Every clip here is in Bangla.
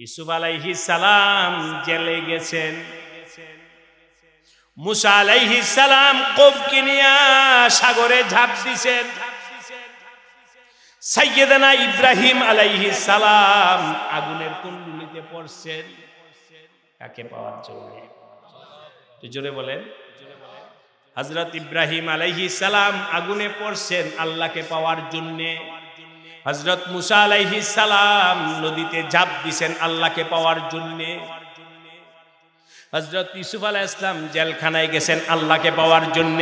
ইউসুফ আলাইহিস সালাম জেলে গেছেন, মুসা আলাইহিস সালাম কওমকে নিয়ে সাগরে ঝাঁপ দিয়েছেন, সাইয়েদনা ইব্রাহিম আলাইহিস সালাম আগুনের কুণ্ডুলিতে পড়ছেন কাকে পাওয়ার জন্য? জোরে বলেন। হযরত ইব্রাহিম আলাইহিস সালাম আগুনে পড়ছেন আল্লাহকে পাওয়ার জন্য। হযরত মুসা আলাইহিস সালাম নদীতে ঝাঁপ দিয়েছেন আল্লাহকে পাওয়ার জন্য। হযরত ইউসুফ আলাইহিস সালাম জেলখানায় গেছেন আল্লাহকে পাওয়ার জন্য।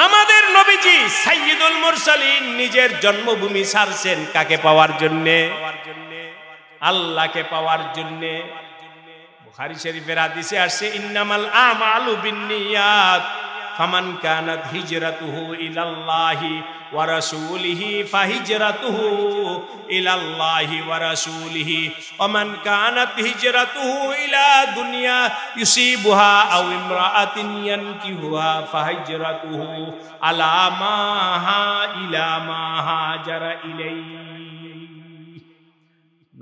আমাদের নবীজি সাইয়্যিদুল মুরসালিন নিজের জন্মভূমি ছাড়ছেন কাকে পাওয়ার জন্য? আল্লাহকে পাওয়ার জন্য। বুখারী শরীফের হাদিসে আসছে ইন্নামাল আমালু বিন্নিয়াত ফামান কানাত হিজরাতুহু ইলাল্লাহি ওয়া রাসূলিহি ফাহিজরাতুহু ইলাল্লাহি ওয়া রাসূলিহি ওয়া মান কানাত হিজরাতুহু ইলা দুনিয়া ইউসিবুহা আও ইমরাআতিন ইয়ানকিহুহা ফাহিজরাতুহু আলা মা ইলা মা হাজারা ইলাইহি।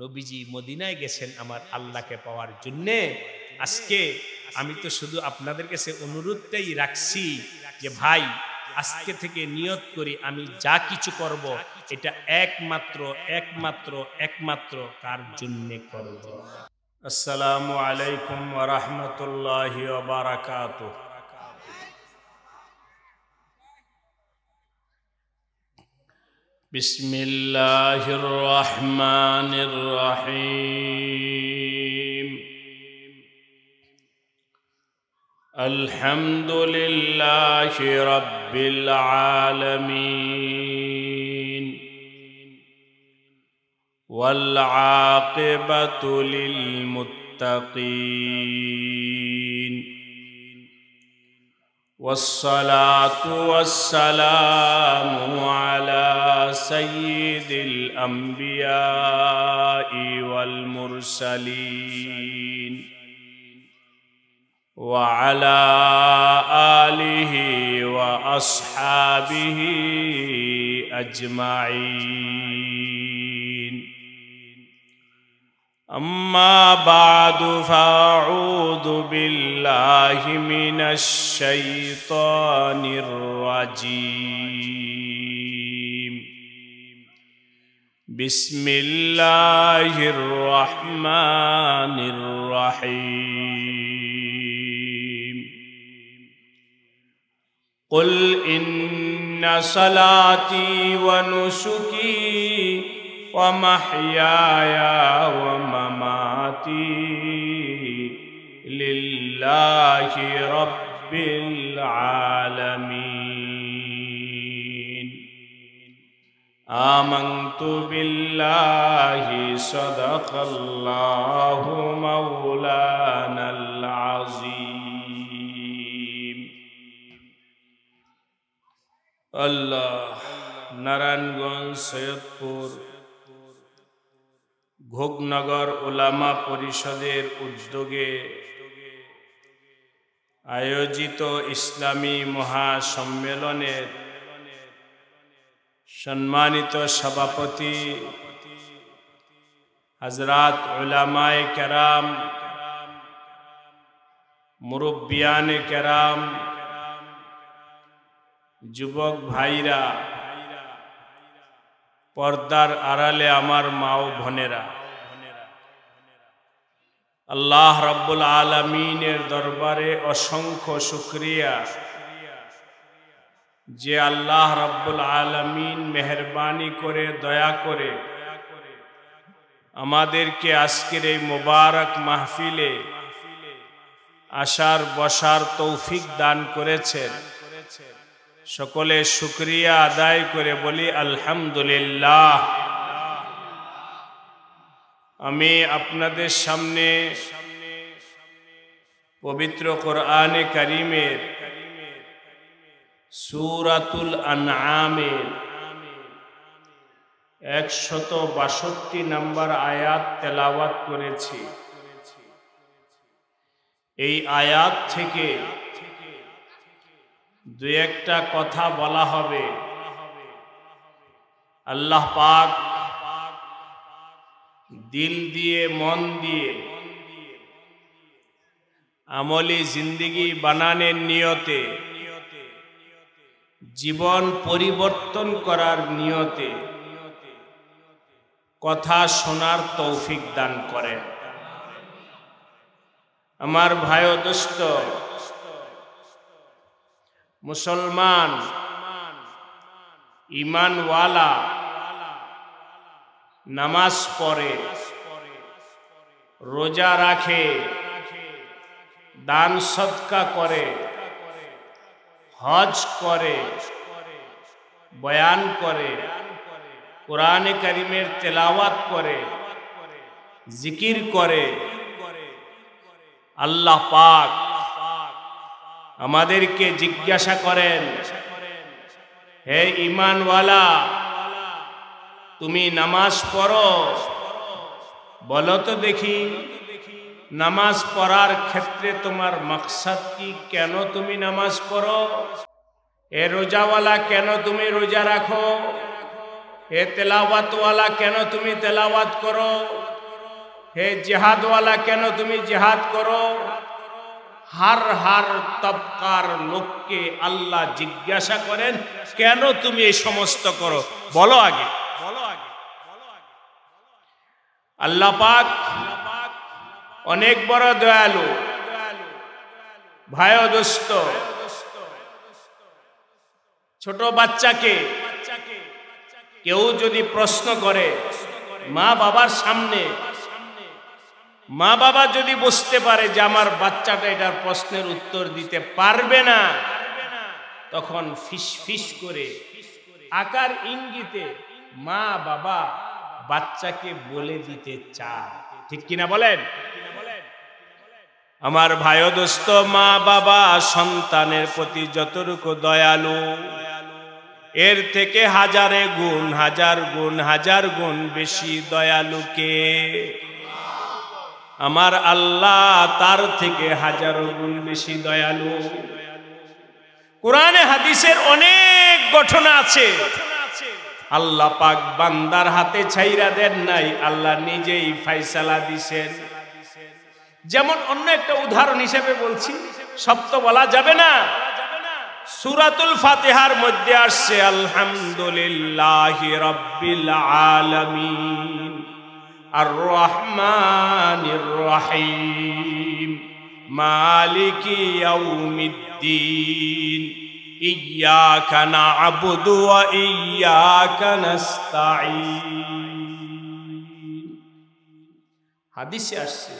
নবীজি মদিনায় গেছেন আমার আল্লাহকে পাওয়ার জন্য। আজকে আমি তো শুধু আপনাদের কাছে অনুরোধটাই রাখছি যে ভাই আজকে থেকে নিয়ত করি আমি যা কিছু করব এটা একমাত্র কার জন্য করব? আসসালামু আলাইকুম ওয়া রাহমাতুল্লাহি ওয়া বারাকাতুহু। বিসমিল্লাহির রহমানির রহিম। আলহামদুলিল্লাহি রাব্বিল আলামিন ওয়াল আকিবাতু লিল মুত্তাকিন ওয়াসসালাতু ওয়াসসালামু আলা সাইয়্যিদিল আমবিয়াই ওয়াল মুরসালিন ওয়া আলা আলিহি ওয়া আসহাবিহি আজমাইন। أما بعد فأعوذ بالله من الشيطان الرجيم. بسم الله الرحمن الرحيم. قل إن صلاتي ونسكي ومحياي ومماتي لله رب العالمين. آمنت بالله صدق الله مولانا العظيم. الله নারায়ণগঞ্জ সৈয়দপুর ঘোগনগর উলামা পরিষদের উদ্যোগে আয়োজিত ইসলামী মহাসম্মেলনের সম্মানিত সভাপতি হযরত উলামায়ে কেরাম, মুরব্বিয়ানে কেরাম, যুবক ভাইরা, পর্দার আড়ালে আমার মা ও বোনেরা, আল্লাহ রাব্বুল আলামিনের দরবারে অসংখ্য শুকরিয়া যে আল্লাহ রাব্বুল আলামিন মেহেরবানি করে দয়া করে আমাদেরকে আজকের এই মোবারক মাহফিলে আসার বসার তৌফিক দান করেছেন। সকলে শুকরিয়া আদায় করে বলি আলহামদুলিল্লাহ। আমি আপনাদের সামনে পবিত্র কোরআনে কারীমের সূরাতুল আনআমের 162 নম্বর আয়াত তেলাওয়াত করেছি। এই আয়াত থেকে দুই একটা কথা বলা হবে। আল্লাহ পাক দিল দিয়ে মন দিয়ে আমলি জিন্দেগি বানানোর নিয়তে, জীবন পরিবর্তন করার নিয়তে কথা শোনার তৌফিক দান করেন। আমার ভাই ও দোস্ত, মুসলমান ঈমানওয়ালা নামাজ পড়ে, রোজা রাখে, দান সদকা করে, হজ করে, বয়ান করে, কোরআনে কারিমের তেলাওয়াত করে, জিকির করে। আল্লাহ পাক আমাদেরকে জিজ্ঞাসা করেন, হে ঈমানওয়ালা, তুমি নামাজ পড়ো? বলো তো দেখি, নামাজ পড়ার ক্ষেত্রে তোমার মাকসাদ কি? কেন তুমি নামাজ পড়ো? এ রোজাওয়ালা, কেন তুমি রোজা রাখো? হে তেলাওয়াতওয়ালা, কেন তুমি তেলাওয়াত করো? হে জিহাদওয়ালা, কেন তুমি জিহাদ করো? হার তবকার লোককে আল্লাহ জিজ্ঞাসা করেন, কেন তুমি এই সমস্ত করো? বলো আগে। আল্লাহ পাক অনেক বড় দয়ালু। ভাই ও দোস্ত, ছোট বাচ্চাকে কেউ যদি প্রশ্ন করে মা বাবার সামনে, মা বাবা যদি বুঝতে পারে যে আমার বাচ্চাটা এটার প্রশ্নের উত্তর দিতে পারবে না, তখন ফিস ফিস করে আকার ইঙ্গিতে মা বাবা বাচ্চাকে বলে দিতে চায়। ঠিক কিনা বলেন? আমার ভাই ও দোস্ত, মা বাবা সন্তানের প্রতি যতটুকু দয়ালু, এর থেকে হাজার গুণ বেশি দয়ালুকে আমার আল্লাহ, তার থেকে হাজারো গুণ বেশি দয়ালু। কোরআনে হাদিসের অনেক ঘটনা আছে। আল্লাহ পাক বান্দার হাতে ছাইরা দেন নাই, আল্লাহ নিজেই ফায়সালা দিছেন। যেমন অন্য একটা উদাহরণ হিসেবে বলছি, সব তো বলা যাবে না। সূরাতুল ফাতিহার মধ্যে আসছে আলহামদুলিল্লাহি রাব্বিল আলামিন আর রহমানির রহিম মালিকি ইয়াউমিদ্দিন ইয়্যাকা না'বুদু ওয়া ইয়্যাকা নাস্তাঈন। হাদিসে আসছে,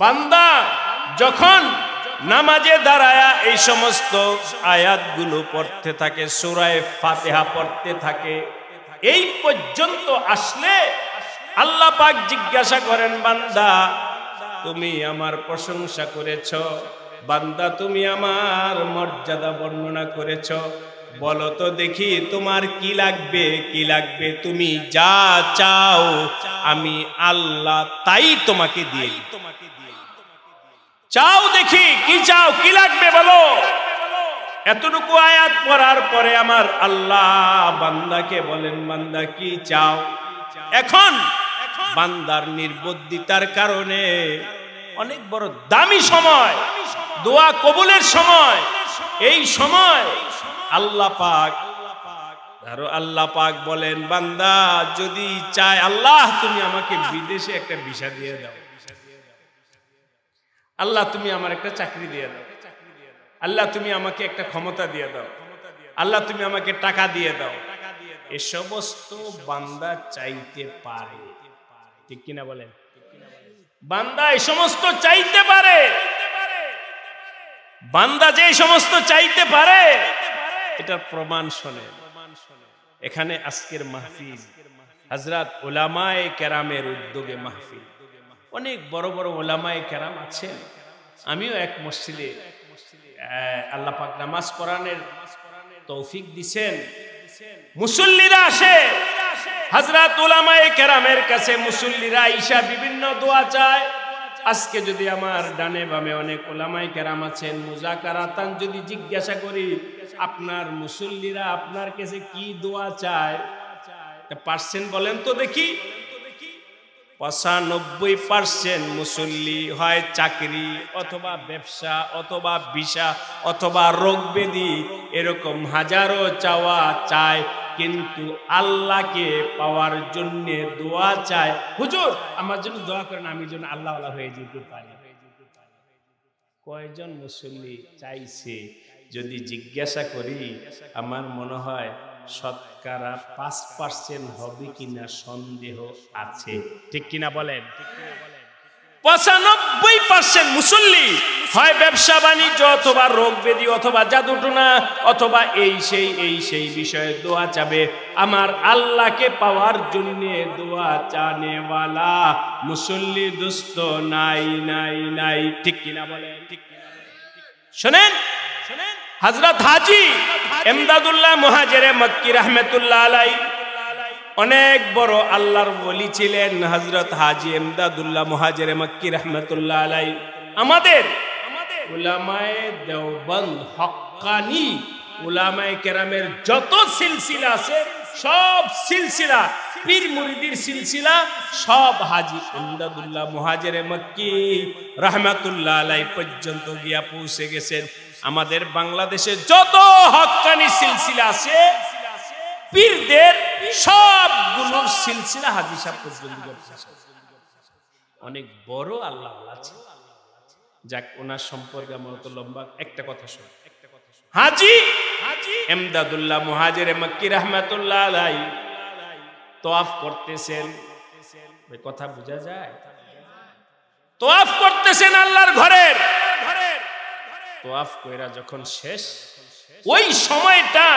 বান্দা যখন নামাজে দাঁড়ায়া এই সমস্ত আয়াতগুলো পড়তে থাকে, সূরা ফাতিহা পড়তে থাকে, এই পর্যন্ত আসলে আল্লাহ পাক জিজ্ঞাসা করেন, বান্দা তুমি আমার প্রশংসা করেছ, বান্দা তুমি আমার মর্যাদা বর্ণনা করেছ, বলো তো দেখি তোমার কি লাগবে, কি লাগবে? তুমি যা চাও আমি আল্লাহ তাই তোমাকে দিয়ে দিই। চাও দেখি, কি চাও, কি লাগবে বলো। এতটুকু আয়াত পড়ার পরে আমার আল্লাহ বান্দাকে বলেন, বান্দা কি চাও? এখন বান্দার নির্বুদ্ধিতার কারণে অনেক বড় দামি সময়, দোয়া কবুলের সময়, এই সময় আল্লাহ পাক বলেন, বান্দা যদি চায়, আল্লাহ তুমি আমাকে বিদেশে একটা ভিসা দিয়ে দাও, আল্লাহ তুমি আমার একটা চাকরি দিয়ে দাও, আল্লাহ তুমি আমাকে একটা ক্ষমতা দিয়ে দাও, আল্লাহ তুমি আমাকে টাকা দিয়ে দাও। এ সমস্ত বান্দা চাইতে পারে। ঠিক কিনা বলেন? বান্দা এই সমস্ত চাইতে পারে। বান্দা যে সমস্ত চাইতে পারে, এটার প্রমাণ শোনেন। এখানে আজকের মাহফিল হযরত উলামায়ে কেরামের উদ্যোগে মাহফিল। অনেক বড় বড় উলামায়ে কেরাম আছেন। আমিও এক মসজিদে আল্লাহ পাক নামাজ পড়ানোর তৌফিক দিছেন। মুসল্লিরা আসে হযরত উলামায়ে কেরামের কাছে, মুসল্লিরা আইসা বিভিন্ন দোয়া চায়। আজকে যদি আমার ডানে বামে অনেক উলামায়ে কেরাম আছেন, মুযাকারাতান যদি জিজ্ঞাসা করি আপনার মুসল্লিরা আপনার কাছে কি দোয়া চায়, পারছেন বলেন তো দেখি? 95% মুসল্লি হয় চাকরি অথবা ব্যবসা অথবা ভিসা অথবা রোগ ব্যাধি, এরকম হাজারো চাওয়া চায়, কিন্তু আল্লাহকে পাওয়ার জন্য দোয়া চায়, হুজুর আমার জন্য দোয়া করেন আমি যেন আল্লাহওয়ালা হয়ে যেতে পারি। কয়জন মুসল্লি চাইছে? যদি জিজ্ঞাসা করি আমার মনে হয় শতকরা 5% হবে কিনা সন্দেহ আছে। ঠিক কিনা বলেন? 95% মুসল্লি হয় ব্যবসা বাণিজ্য অথবা রোগ ব্যাধি অথবা জাদুটোনা অথবা এই সেই বিষয়ে দোয়া চাবে। আমার আল্লাহকে পাওয়ার জন্য দোয়া চানেওয়ালা মুসল্লি দোস্ত নাই নাই নাই। ঠিক কিনা বলেন? শোনেন, হযরত হাজী ইমদাদুল্লাহ মুহাজিরে মক্কি রাহমাতুল্লাহ আলাইহি অনেক বড় আল্লাহর ওলি ছিলেন। হযরত হাজী ইমদাদুল্লাহ মুহাজিরে মক্কি রাহমাতুল্লাহ আলাইহি আমাদের উলামায়ে দেওবন্দ হক্কানি উলামায়ে কেরামের যত সিলসিলা আছে সব সিলসিলা, পীর মুরিদির সিলসিলা সব হাজী ইমদাদুল্লাহ মুহাজিরে মক্কি রাহমাতুল্লাহ আলাইহি পর্যন্ত গিয়া পৌঁছে গেছেন। আমাদের বাংলাদেশে যত হক্কানি সিলসিলা আছে পীরদের সবগুলোর সিলসিলা হাজী সাহেব পর্যন্ত অনেক বড় আল্লাহ আছে। যাক, ওনার সম্পর্কে আমার তো লম্বা একটা কথা শুন। হাজী ইমদাদুল্লাহ মুহাজিরে মক্কি রাহমাতুল্লাহ আলাইহি তওয়াফ করতেছেন, কথা বোঝা যায়? তওয়াফ করতেছেন আল্লাহর ঘরের। তওয়াফ কইরা যখন শেষ, ওই সময়টা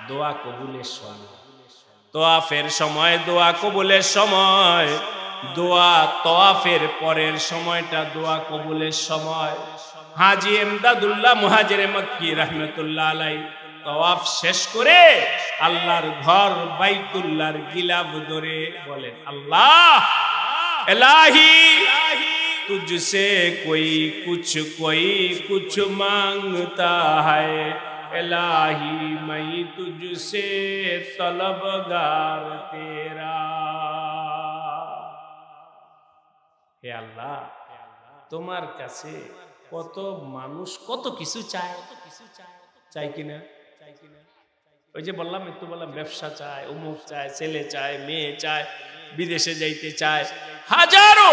দোয়া কবুলের সময়। তওয়াফের সময় দোয়া কবুলের সময়, দোয়া তওয়াফের পরের সময়টা দোয়া কবুলের সময়। হাজী ইমদাদুল্লাহ মুহাজিরে মক্কি রাহমাতুল্লাহ আলাইহি তওয়াফ শেষ করে আল্লাহর ঘর বাইতুল্লাহর গিলাফ ধরে বলেন, আল্লাহ ইলাহি तुझसे कोई कुछ मांगता है, इलाही मैं तुझसे तलबगार तेरा। হে আল্লাহ, তোমার কাছে কত মানুষ কত কিছু চায়, চাই কিনা? ওই যে বললাম, একটু বললাম ব্যবসা চায়, অমুক চায়, ছেলে চায়, মেয়ে চায়, বিদেশে যাইতে চায়, হাজারো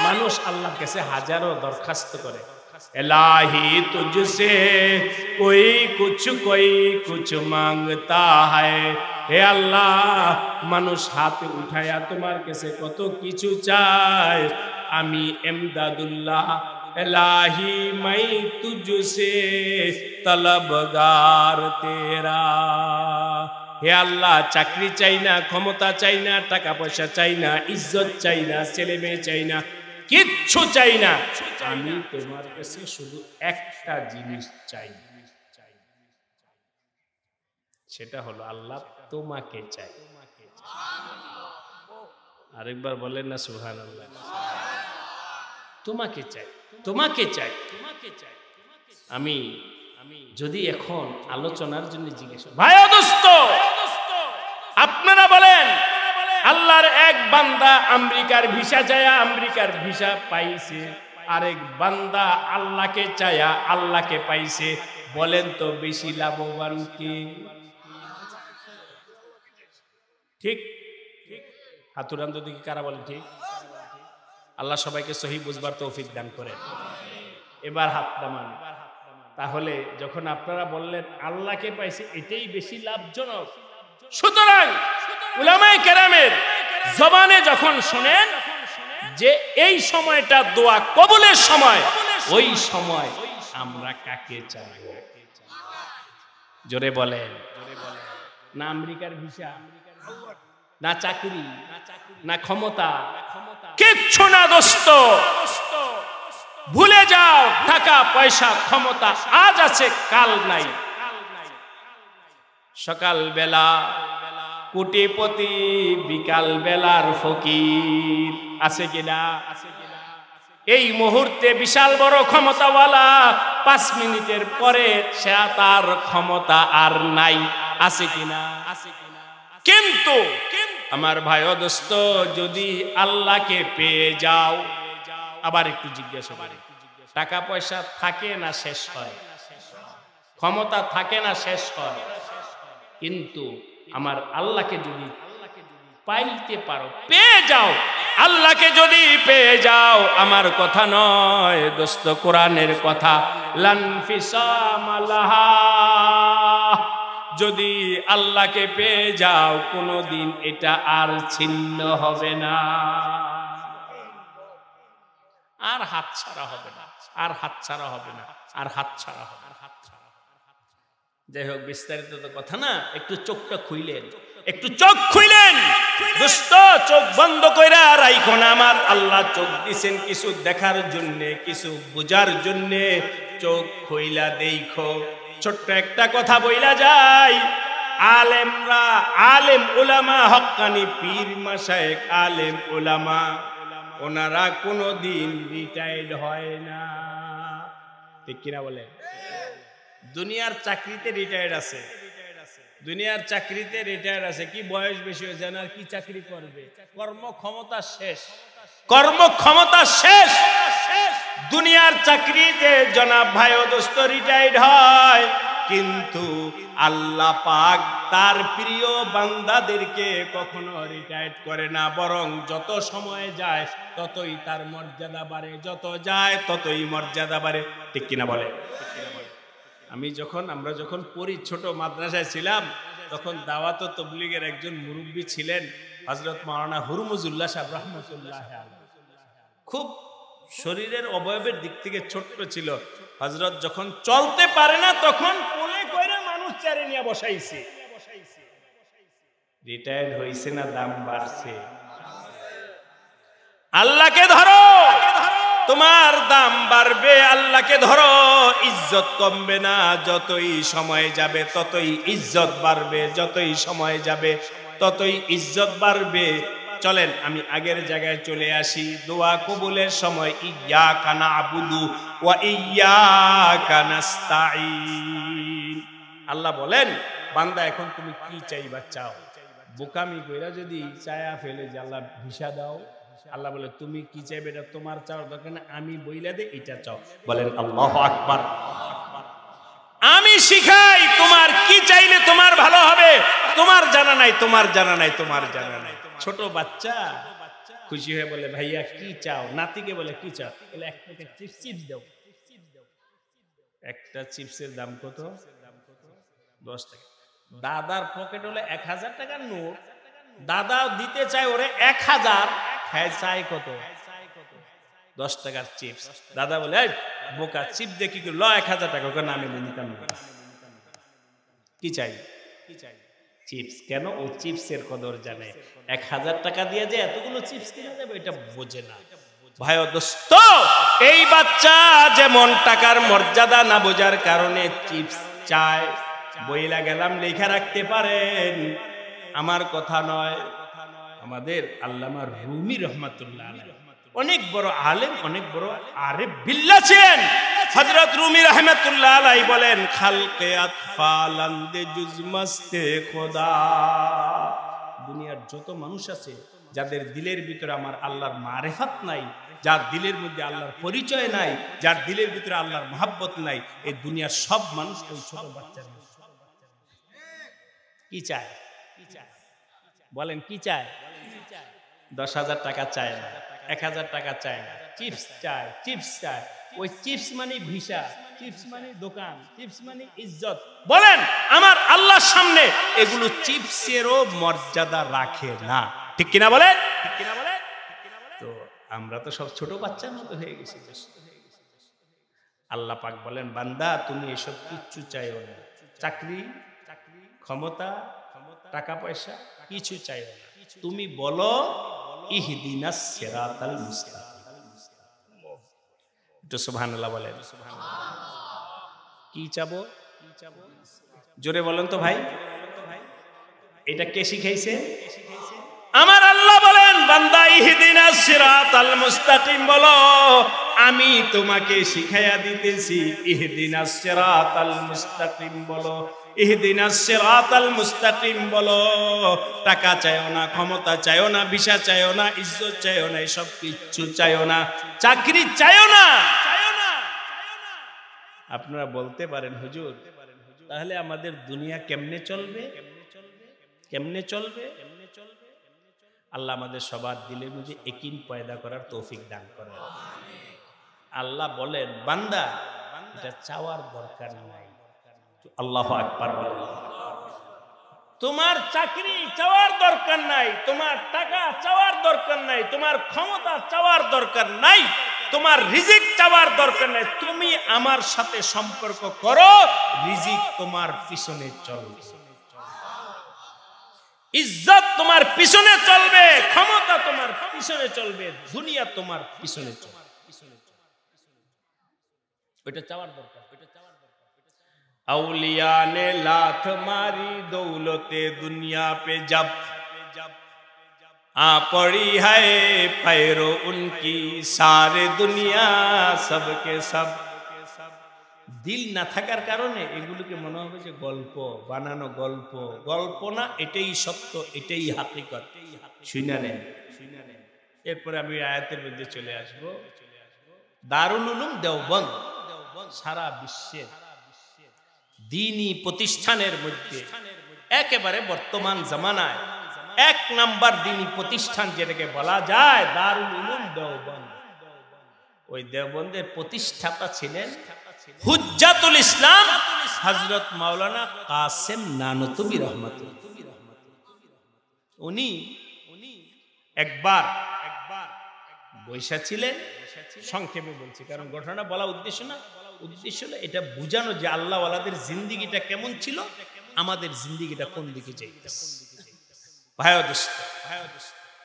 মানুষ আল্লাহর কাছে হাজারো দরখাস্ত করে। इलाही तुझसे कोई कुछ मांगता है, হে আল্লাহ মানুষ হাত উঠায়া তোমার কাছে কত কিছু চায়। আমি ইমদাদুল্লাহ इलाही मैं तुझसे तलबगार तेरा। হে আল্লাহ, চাকরি চাই না, ক্ষমতা চাই না, টাকা পয়সা চাই না, ইজ্জত চাই না, ছেলে মেয়ে চাই না, কিচ্ছু চাই না, আমি তোমার কাছে শুধু একটা জিনিস চাই, সেটা হলো আল্লাহ তোমাকে চাই। আরেকবার বলেন না সুবহানাল্লাহ। তোমাকে চাই, তোমাকে চাই, তোমাকে চাই। আমি যদি এখন আলোচনার জন্য জিজ্ঞেস ভাই দোস্ত, আপনারা বলেন আল্লাহর এক বান্দা আমেরিকার ভিসা চায়া আমেরিকার ভিসা পাইছে, আরেক বান্দা আল্লাহকে চায়া আল্লাহকে পাইছে, বলেন তো বেশি লাভবান কে? ঠিক হাতুরান যদি কারা বলেন ঠিক? আল্লাহ সবাইকে সহি বুঝবার তৌফিক দান করেন। এবার হাত নামান। তাহলে যখন আপনারা বললেন আল্লাহকে পাইছে, এটাই বেশি লাভজনক। সুতরাং উলামায়ে কেরামের জবানে যখন শুনেন যে এই সময়টা দোয়া কবুলের সময়, ওই সময় আমরা কাকে চাই? জোরে বলেন। না আমেরিকার ভিসা, না চাকরি, না ক্ষমতা, কিচ্ছু না দোস্ত। ভুলে যাও টাকা পয়সা ক্ষমতা আজ আছে কাল নাই। সকাল বেলা কোটিপতি, বিকাল বেলার ফকির, আছে কিনা? এই মুহূর্তে বিশাল বড় ক্ষমতাওয়ালা, 5 মিনিটের পরে সে তার ক্ষমতা আর নাই, আছে কিনা? কিন্তু আমার ভাই ও দোস্ত, যদি আল্লাহকে পেয়ে যাও, আবার একটু জিজ্ঞাসা করি, টাকা পয়সা থাকে না শেষ হয়, ক্ষমতা থাকে না শেষ হয়, কিন্তু আমার আল্লাহকে যদি পাইতে পারো, পেয়ে যাও, আল্লাহকে যদি পেয়ে যাও, আমার কথা নয় দোস্ত, কোরআনের কথা, লানফিসামালাহা, যদি আল্লাহকে পেয়ে যাও কোনদিন এটা আর ছিন্ন হবে না, আর হাতছাড়া হবে না, আর হাতছাড়া হবে না, আর হাতছাড়া হবে না। যাই হোক, বিস্তারিত তো কথা না, একটু চোখটা খুইলেন, একটু চোখ খুইলেন দোস্ত, চোখ বন্ধ কইরা রাইখো না। আমার আল্লাহ চোখ দিছেন কিছু দেখার জন্য, কিছু বোঝার জন্য, চোখ খুইলা দেখো। ছোট্ট একটা কথা বইলা যায়, আলেমরা, আলেম উলামা, হক্কানি পীর মাশায়েখ, আলেম উলামা, ওনারা কোনোদিন রিটায়ার্ড হয় না, ঠিক কিনা বলে? দুনিয়ার চাকরিতে রিটায়ার্ড আছে, দুনিয়ার চাকরিতে রিটায়ার্ড আছে, কি বয়স বেশি হয়েছে না, কি চাকরি করবে, কর্মক্ষমতা শেষ, কর্মক্ষমতা শেষ। দুনিয়ার চাকরিতে জনাব ভাই ও দোস্ত রিটায়ার্ড হয়, কিন্তু আল্লাহ পাক তার প্রিয় বান্দাদেরকে কখনো রিটায়ার্ড করে না, বরং যত সময় যায় ততই তার মর্যাদা বাড়ে, যত যায় ততই মর্যাদা বাড়ে, ঠিক কিনা বলে? আমরা যখন পড়ি, ছোট মাদ্রাসায় ছিলাম, তখন দাওয়াত ও তাবলীগের একজন মুরব্বী ছিলেন হযরত মাওলানা হুরমুজুল্লাহ সাহেব রাহমাতুল্লাহ আলাইহি। খুব শরীরের অবয়বের দিক থেকে ছোট্ট ছিল। হযরত যখন চলতে পারে না, তখন কোলে কইরা মানুষ চারে নিয়ে বসাইছে। রিটায়ার্ড হইছে না দাম বাড়ছে? আল্লাহকে ধরো, তোমার দাম বাড়বে, আল্লাহকে ধরো, ইজ্জত কমবে না। যতই সময় যাবে ততই ইজ্জত বাড়বে, যতই সময় যাবে ততই ইজ্জত বাড়বে। চলেন আমি আগের জায়গায় চলে আসি। দোয়া কবুলের সময় ইয়্যাকা না'বুদু ওয়া ইয়্যাকা নাস্তাঈন। আল্লাহ বলেন, বান্দা এখন তুমি কি চাইবা চাও। বোকামি কইরা যদি চায়া ফেলে যে আল্লাহ ভিসা দাও, আল্লাহ বলে তুমি কি চাইবে এটা তোমার চাওয়ার দরকার না, আমি বইলা দে এটা চাও। বলেন আল্লাহু আকবার। আমি শিখাই তোমার কি চাইলে তোমার ভালো হবে, তোমার জানা নাই, তোমার জানা নাই, তোমার জানা নাই। ছোট বাচ্চা খুশি হয়ে বলে ভাইয়া কি চাও, নাতিকে বলে কি চাও, বলে এক প্যাকেট চিপস দাও। একটা চিপসের দাম কত? 10 টাকা। দাদার পকেট হলে 1000 টাকার নোট, দাদা দিতে চায় ওরে 1000, হ্যাঁ চাই কত? 10 টাকার চিপস। দাদা বলে বোকা, চিপস দেখি ল 1000 টাকা, ওকে নামে নিতাম না। কি চাই? কি চাই? চিপস। কেন? ও চিপসের কদর জানে। 1000 টাকা দিয়ে যে এতগুলো চিপস কিনে দেবে এটা বোঝে না। ভাই ও দোস্ত, এই বাচ্চা যেমন টাকার মর্যাদা না বোঝার কারণে চিপস চায়, বইলা গেলাম লেখা রাখতে পারেন, আমার কথা নয়। আমাদের আল্লামা রুমি রহমাতুল্লাহ আলাইহি অনেক বড় আলেম, অনেক বড় আরিফ বিল্লাহ ছিলেন। হযরত রুমি রহমাতুল্লাহ আলাইহি বলেন, খালকে আতফালান্দে জুজমাস্তে খোদা। দুনিয়ার যত মানুষ আছে যাদের দিলের ভিতরে আমার আল্লাহর মারিফাত নাই, যার দিলের মধ্যে আল্লাহর পরিচয় নাই, যার দিলের ভিতরে আল্লাহর মহব্বত নাই, এই দুনিয়ার সব মানুষ ওই ছোট বাচ্চার মতো। কি চায়? কি চায়? বলেন কি চায়? 10,000 টাকা চায় না, 1000 টাকা চায় না, চিপস চায়, চিপস চায়। ওই চিপস মানে ভিসা, চিপস মানে দোকান, চিপস মানে ইজ্জত। বলেন আমার আল্লাহর সামনে এগুলো চিপসেরও মর্যাদা রাখে না, ঠিক কিনা বলেন? ঠিক কিনা বলেন? তো আমরা তো সব ছোট বাচ্চার মতো হয়ে গেছি। আল্লাহ পাক বলেন, বান্দা তুমি এসব কিচ্ছু চাইও না, চাকরি, ক্ষমতা, টাকা পয়সা কিছু চাইও না। তুমি বলো ইহদিনাস সিরাতাল মুস্তাকিম। একটু সুবহানাল্লাহ বলেন। কি চাবো? জোরে বলেন তো ভাই। এটা কে শিখাইছে? আমার আল্লাহ বলেন, বান্দা ইহদিনাস সিরাতাল মুস্তাকিম বলো, আমি তোমাকে শিখাইয়া দিতেছি। ইহদিনাস সিরাতাল মুস্তাকিম বলো, ইহদিনাস সিরাতাল মুস্তাকিম বলো। টাকা চাইও না, ক্ষমতা চাইও না, ভিসা চাইও না, ইজ্জত চাইও না, এসব কিচ্ছু চাইও না, চাকরি চাইও না। আপনারা বলতে পারেন হুজুর তাহলে আমাদের দুনিয়া কেমনে চলবে? কেমনে চলবে? আল্লাহ আমাদের সবার দিলের মধ্যে ইয়াকিন পয়দা করার তৌফিক দান করেন। আল্লাহ বলেন বান্দা এটা চাওয়ার দরকার নাই। আল্লাহু আকবার বলেন। তোমার চাকরি চাওয়ার দরকার নাই, তোমার টাকা চাওয়ার দরকার নাই, তোমার ক্ষমতা চাওয়ার দরকার নাই, তোমার রিজিক চাওয়ার দরকার নাই। তুমি আমার সাথে সম্পর্ক করো, রিজিক তোমার পিছনে চলবে, ইজ্জত তোমার পিছনে চলবে, ক্ষমতা তোমার পিছনে চলবে, দুনিয়া তোমার পিছনে চলবে। ওইটা চাওয়ার দরকার। औलिया ने लात मारी दौलते दुनिया पे जब आ पड़ी है पैरो उनकी सारे दुनिया सबके सब। দিল না থাকার কারণে এগুলোকে মনে হবে যে গল্প বানানো, গল্প গল্প না, এটাই সত্য, এটাই হাকিকত। শুনে নেন। এরপরে আমি আয়াতের মধ্যে চলে আসবো। দারুল উলুম দেওবন্দ সারা বিশ্বের দ্বীনি প্রতিষ্ঠানের মধ্যে একেবারে বর্তমান জামানায় এক নাম্বার দ্বীনি প্রতিষ্ঠান যেটাকে বলা যায় দারুল উলুম দেওবন্দ। ওই দেওবন্দের প্রতিষ্ঠাতা ছিলেন হুজ্জাতুল ইসলাম হযরত মাওলানা কাসেম নানতুবি রহমাতুল্লাহ। উনি একবার বৈশা ছিলেন, সংক্ষেপে বলছি কারণ ঘটনা বলা উদ্দেশ্য না, উদ্দেশ্য হলো এটা বুঝানো যে আল্লাহ ওয়ালাদের জিন্দেগিটা কেমন ছিল, আমাদের জিন্দেগিটা কোন দিকে যাইতেছে। ভাই দোস্ত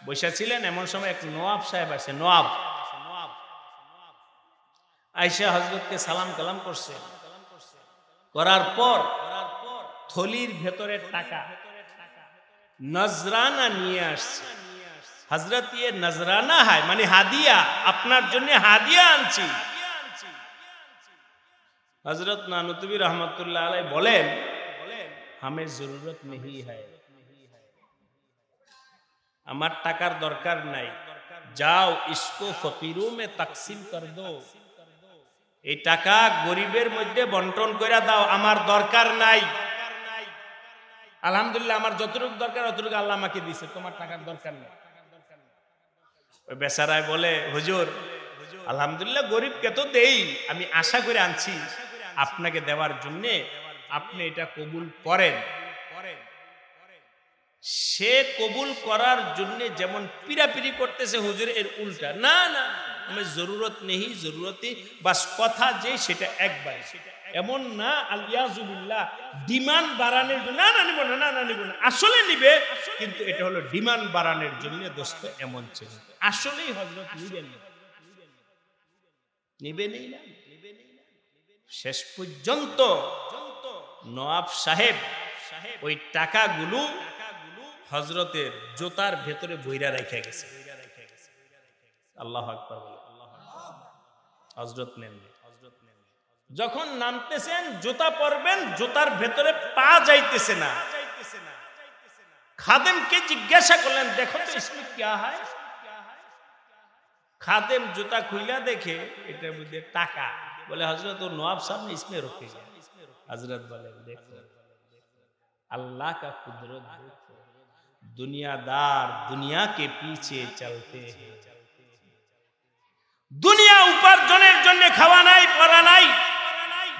বৈশা ছিলেন, এমন সময় এক নওয়াব সাহেব আসে। নওয়াব আয়েশা হযরতকে সালাম কালাম করছে, করার পর থলির ভেতরের টাকা নজরানা নিয়ে আসছে। হযরত ये नजराना है মানে হাদিয়া, আপনার জন্য হাদিয়া আনছি। হযরত নানুতুবি রহমাতুল্লাহ আলাইহি বলেন हमें जरूरत नहीं है, আমার টাকার দরকার নাই, যাও इसको फकीरों में तकसीम कर दो, এই টাকা গরিবের মধ্যে বন্টন করে দাও, আমার দরকার নাই। আলহামদুলিল্লাহ আমার যতটুকু দরকার ততটুকু আল্লাহ আমাকে দিয়েছে, তোমার টাকার দরকার নেই। ওই বেচারায় বলে হুজুর আলহামদুলিল্লাহ গরিবকে তো দেই, আমি আশা করে আনছি আপনাকে দেওয়ার জন্য, আপনি এটা কবুল করেন। সে কবুল করার জন্য যেমন পিরাপিরি করতেছে হুজুর এর উল্টা, না না আমার জরুরত নেই, জরুরতি বাস কথা যে সেটা একবার, এমন না আলিয়াজুবিল্লাহ ডিমান্ড বাড়ানোর জন্য, না না নিব না, না না নিব না, আসলে নিবে কিন্তু এটা হলো ডিমান্ড বাড়ানোর জন্য। দোস্ত এমন ছিল, আসলেই হযরত নিবেন নিবেনই না। শেষ পর্যন্ত নওয়াব সাহেব ওই টাকাগুলো হযরতের জুতার ভেতরে বইরা রেখে গেছে। আল্লাহু আকবার বলে। হযরত নেন, যখন নামতেছেন জুতা পরবেন, জুতার ভেতরে পা যাইতেছে না। খাদেমকে জিজ্ঞাসা করলেন দেখো তো ইসমে क्या है। খাদেম জুতা খুইলা দেখে এটার মধ্যে টাকা, বলে হযরত ও নওয়াব সাহেব ने इसमें रखे गया। हजरत বলেন দেখো अल्लाह का कुदरत देखो, दुनियादार दुनिया के पीछे चलते हैं। দুনিয়া উপার্জনের জন্য খাওয়া নাই, পড়া নাই,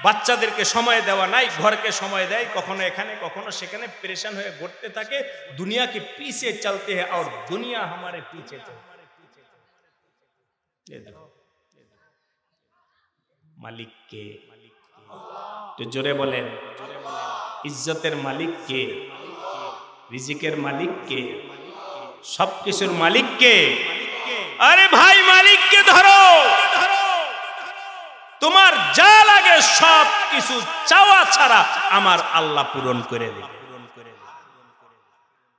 বাচ্চাদেরকে সময় দেওয়া নাই, ঘরকে সময় দেয় কখনো এখানে কখনো সেখানে, পরেশান হয়ে ঘুরতে থাকে। দুনিয়া के पीछे चलते हैं और दुनिया हमारे पीछे चलती है। মালিক কে? তো জোরে বলেন ইজ্জতের মালিক কে? রিজিকের মালিক কে? সবকিছুর মালিক কে? আরে ভাই মালিককে ধরো, তোমার যা লাগে সব কিছু চাওয়া ছাড়া আমার আল্লাহ পূরণ করে দেবে।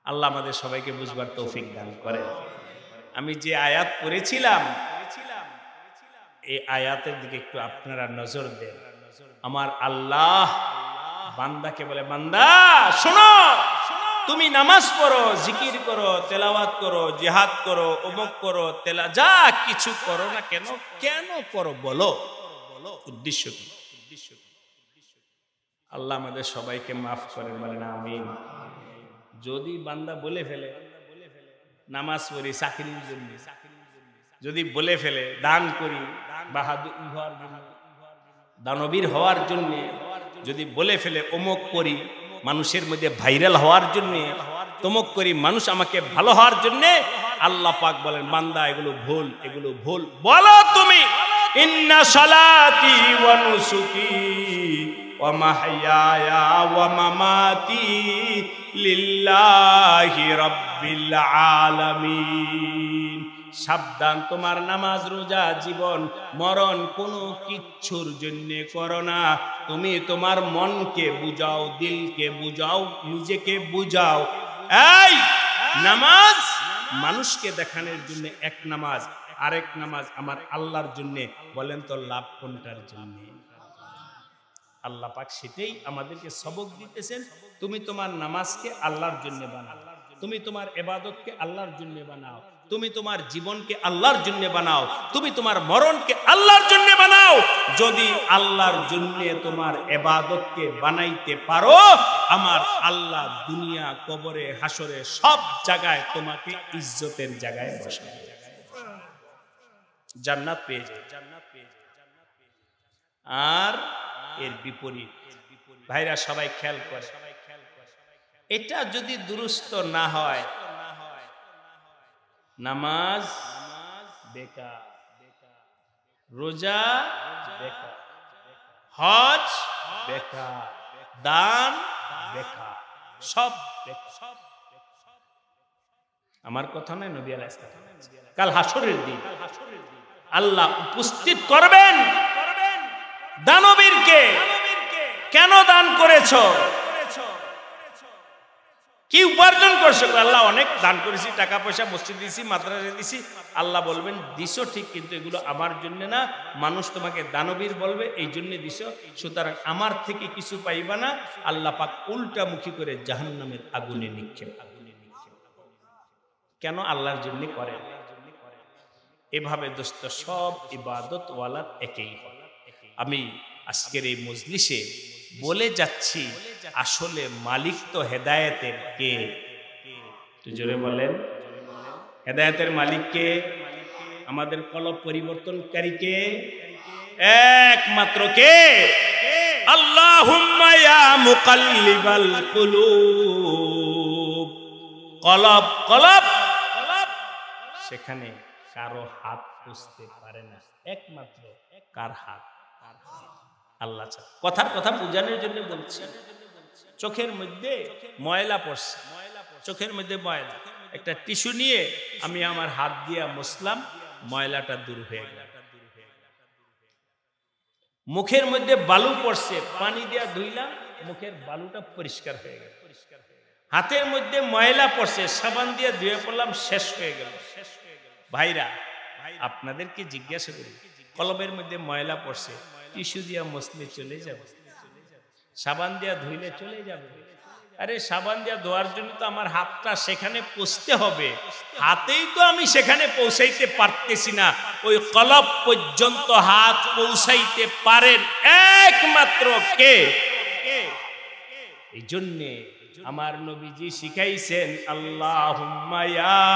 আল্লাহ আমাদের সবাইকে বুঝবার তৌফিক দান করেন। আমি যে আয়াত পড়েছিলাম এই আয়াতের দিকে একটু আপনারা নজর দেন। আমার আল্লাহ বান্দাকে বলে, বান্দা শোনো, তুমি নামাজ পড়ো, জিকির করো, তেলাওয়াত করো, জিহাদ করো, অমুক করো, যা কিছু করো না কেন, কেন করো বলো, উদ্দেশ্য কি? আল্লাহ আমাদের সবাইকে মাফ করেন, বলেন আমিন। যদি বান্দা বলে ফেলে নামাজ পড়ি চাকরির জন্য, যদি বলে ফেলে দান করি বাহাদুর হওয়ার জন্য, দানবীর হওয়ার জন্য, যদি বলে ফেলে অমুক করি মানুষের মধ্যে ভাইরাল হওয়ার জন্য, তমুক করি মানুষ আমাকে ভালো হওয়ার জন্য, আল্লাহ পাক বলেন বান্দা এগুলো ভুল, এগুলো ভুল। বলো তুমি, ইন্না সালাতি ওয়া নুসুকি ওয়া মাহইয়ায়া ওয়া মামাতি লিল্লাহি রাব্বিল আলামিন। সাবধান, তোমার নামাজ রোজা জীবন মরণ কোনো কিচ্ছুর জন্য করো না। তুমি তোমার মনকে বুঝাও, দিলকে বুঝাও, নিজেকে বুঝাও। এই নামাজ মানুষকে দেখানোর জন্য এক নামাজ, আরেক নামাজ আমার আল্লাহর জন্য। বলেন তো লাভ কোনটার জন্য? আল্লাহ পাক সেটাই আমাদেরকে সবক দিতেছেন। তুমি তোমার নামাজকে আল্লাহর জন্য বানাও, তুমি তোমার ইবাদতকে আল্লাহর জন্য বানাও, তুমি তোমার জীবনকে আল্লাহর জন্য বানাও, তুমি তোমার মরণকে আল্লাহর জন্য বানাও। যদি আল্লাহর জন্য তোমার ইবাদতকে বানাইতে পারো, আমার আল্লাহ দুনিয়া, কবরে, হাসরে সব জায়গায় তোমাকে ইজ্জতের জায়গায় বসাবে, জান্নাত পেয়ে যায়। আর এর বিপরীত ভাইরা সবাই খেয়াল করে, এটা যদি দুরুস্ত না হয়, নামাজ বেকার, রোজা বেকার, হজ বেকার, দান বেকার, সব বেকার। আমার কথা নয়, নবী আলাইহিস সালাম কাল হাসরের দিন আল্লাহ উপস্থিত করবেন দানবীরকে, কেন দান করেছো, কি উপার্জন করছো? আল্লাহ অনেক দান করেছি, টাকা পয়সা মসজিদ দিয়েছি, মাদ্রাসা দিয়েছি। আল্লাহ বলবেন দিছো ঠিক, কিন্তু এগুলো আমার জন্য না, মানুষ তোমাকে দানবীর বলবে এই জন্য দিছো, সুতরাং আমার থেকে কিছু পাইবা না। আল্লাহ পাক উল্টামুখী করে জাহান্নামের আগুনে নিক্ষেপ। কেন? আল্লাহর জন্য করে। এভাবে দোস্ত সব ইবাদত ওয়ালার একই। আমি আজকের এই মজলিসে বলে যাচ্ছি, আসলে মালিক তো হেদায়েতের কে? একটু জোরে বলেন, হেদায়েতের মালিক কে? আমাদের কলব পরিবর্তনকারী কে? একমাত্র কে? আল্লাহুম্মা ইয়া মুকাল্লিবাল কুলুব। কলব কলব সেখানে কারো হাত বুঝতে পারে না, একমাত্র কার হাত? আল্লাহ ছাড়া। কথার কথা বোঝানোর জন্য বলছি, চোখের মধ্যে ময়লা পড়ছে, চোখের মধ্যে ময়লা, একটা টিস্যু নিয়ে আমি আমার হাত দিয়ে মুছলাম, ময়লাটা দূর হয়ে গেল। মুখের মধ্যে বালু পড়ছে, পানি দিয়ে ধুইলাম, মুখের বালুটা পরিষ্কার হয়ে গেল। হাতের মধ্যে ময়লা পড়ছে, সাবান দিয়ে ধুয়ে পড়লাম, শেষ হয়ে গেল। ভাইরা আপনাদেরকে জিজ্ঞাসা করি, কলবের মধ্যে ময়লা পড়ছে, টিস্যু দিয়া মুছলে চলে যাবে, সাবান দিয়া ধুইলে চলে যাবে। আরে সাবান দিয়া ধোয়ার জন্য তো আমার হাতটা সেখানে পৌঁছতে হবে, হাতেই তো আমি সেখানে পৌঁছাইতে পারতেছি না। ওই কলব পর্যন্ত হাত পৌঁছাইতে পারেন একমাত্র কে? এই জন্যে আমার নবীজি শিখাইছেন, আল্লাহুম্মা ইয়া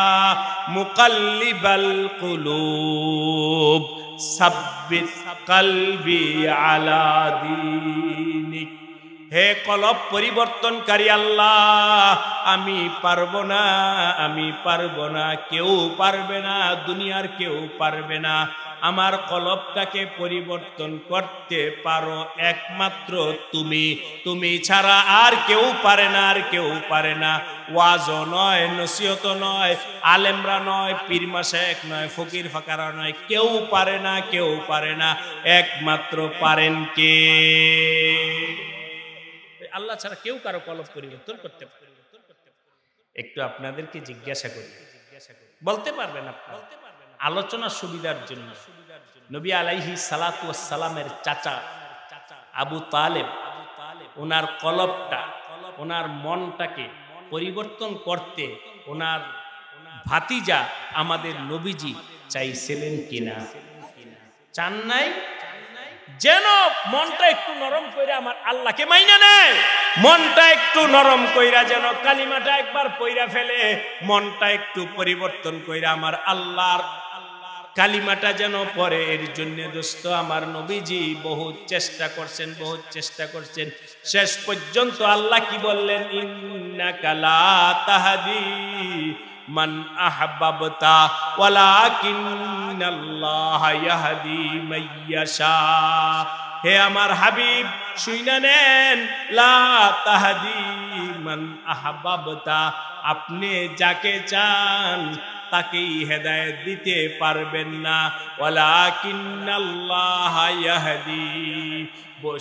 মুকাল্লিবাল কুলুব সাব্বিত কলবি আলা দীনিক। হে কলব পরিবর্তনকারী আল্লাহ, আমি পারবো না, আমি পারবো না, কেউ পারবে না, দুনিয়ার কেউ পারবে না। আমার কলবটাকে পরিবর্তন করতে পারো একমাত্র তুমি, তুমি ছাড়া আর কেউ পারে না, আর কেউ পারে না। ওয়াজও নয়, নসিহত নয়, আলেমরা নয়, পীর মাশায়েখ নয়, ফকির ফাকারা নয়, কেউ পারে না, কেউ পারে না। একমাত্র পারেন কে? আল্লাহ ছাড়া কেউ কারো কলব পরিবর্তন করতে পারে। একটু আপনাদেরকে জিজ্ঞাসা করি, বলতে পারবেন আপনারা? আলোচনা সুবিধার জন্য নবী আলাইহিস সালাতু ওয়াস সালামের চাচা আবু তালেব ওনার কলবটা, ওনার মনটাকে পরিবর্তন করতে ওনার ভাতিজা আমাদের নবীজি চাইছিলেন কিনা? চান নাই? যেন মনটা একটু নরম কইরা আমার আল্লাহকে মাইনা নেয়, মনটা একটু নরম কইরা যেন কালিমাটা একবার পইরা ফেলে, মনটা একটু পরিবর্তন কইরা আমার আল্লাহর কালিমাটা যেন পড়ে। এর জন্য দোস্ত আমার নবীজি বহুত চেষ্টা করছেন, বহুত চেষ্টা করছেন। শেষ পর্যন্ত আল্লাহ কি বললেন? ইন্নাকা লা তাহদি মান আহবাবতা ওয়ালাকিন্নাল্লাহা ইয়াহদি মাইয়াশা। হে আমার হাবিব শুইনা নেন, লা তাহদি মান আহবাবতা, আপনি যাকে চান তাকেই হেদায়েত দিতে পারবেন না। ওয়ালাকিন্নাল্লাহা ইয়াহদি,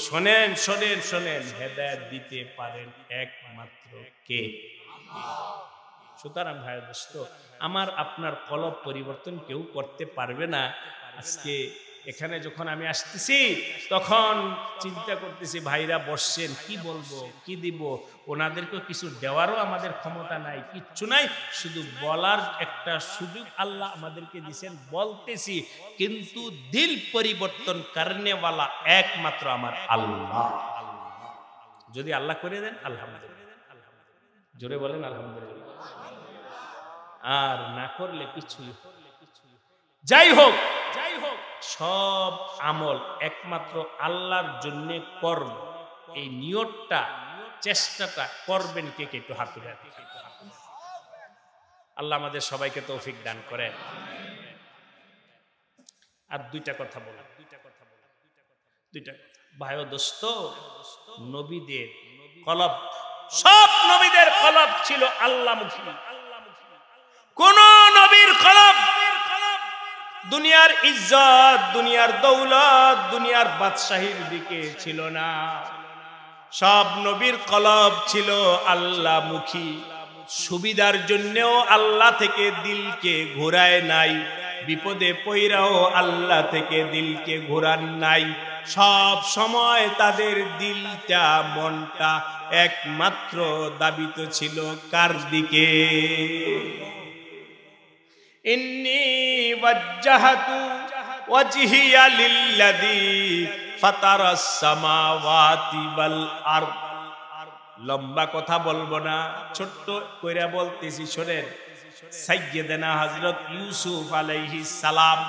শোনেন শোনেন শোনেন, হেদায়েত দিতে পারেন একমাত্র কে? সুতরাং ভাই দোস্ত আমার, আপনার কলব পরিবর্তন কেউ করতে পারবে না। আজকে এখানে যখন আমি আসতেছি তখন চিন্তা করতেছি ভাইরা বসছেন, কি বলবো, কি দিব, ওনাদেরকে কিছু দেওয়ারও আমাদের ক্ষমতা নাই, কিচ্ছু নাই, শুধু বলার একটা সুযোগ আল্লাহ আমাদেরকে দিয়েছেন, বলতেছি। কিন্তু দিল পরিবর্তন করনেওয়ালা একমাত্র আমার আল্লাহ। যদি আল্লাহ করে দেন আলহামদুলিল্লাহ, জোরে বলেন আলহামদুলিল্লাহ। আর না করলে কিছুই। যাই হোক যাই হোক, সব আমল একমাত্র আল্লাহর জন্য করব, এই নিয়তটা চেষ্টাটা করবেন কে কে? একটু হাত তুলে দেখি। আল্লাহ আমাদের সবাইকে তৌফিক দান করেন। আর দুইটা কথা বলা, দুইটা ভাই ও দোস্ত, নবীদের কলব, সব নবীদের কলব ছিল আল্লাহমুখী। কোন নবীর কলব দুনিয়ার ইজ্জত, দুনিয়ার দৌলত, দুনিয়ার বাদশাহীর দিকে ছিল না। সব নবীর কলব ছিল আল্লাহমুখী। সুবিধার জন্যও আল্লাহ থেকে দিলকে ঘোরায় নাই, বিপদে পইরাও আল্লাহ থেকে দিলকে ঘোরান নাই। সব সময় তাদের দিলটা, মনটা একমাত্র দাবিত ছিল কার দিকে? ইন্নী ওয়াজ্জাহতু ওয়াজহিয়া লিল্লাযী ফাতারাস সামাওয়াতি ওয়াল আরদ। লম্বা কথা বলবো না, ছোট্ট কইরা বলতেছি শোনেন। সাইয়্যিদানা হযরত ইউসুফ আলাইহিস সালাম,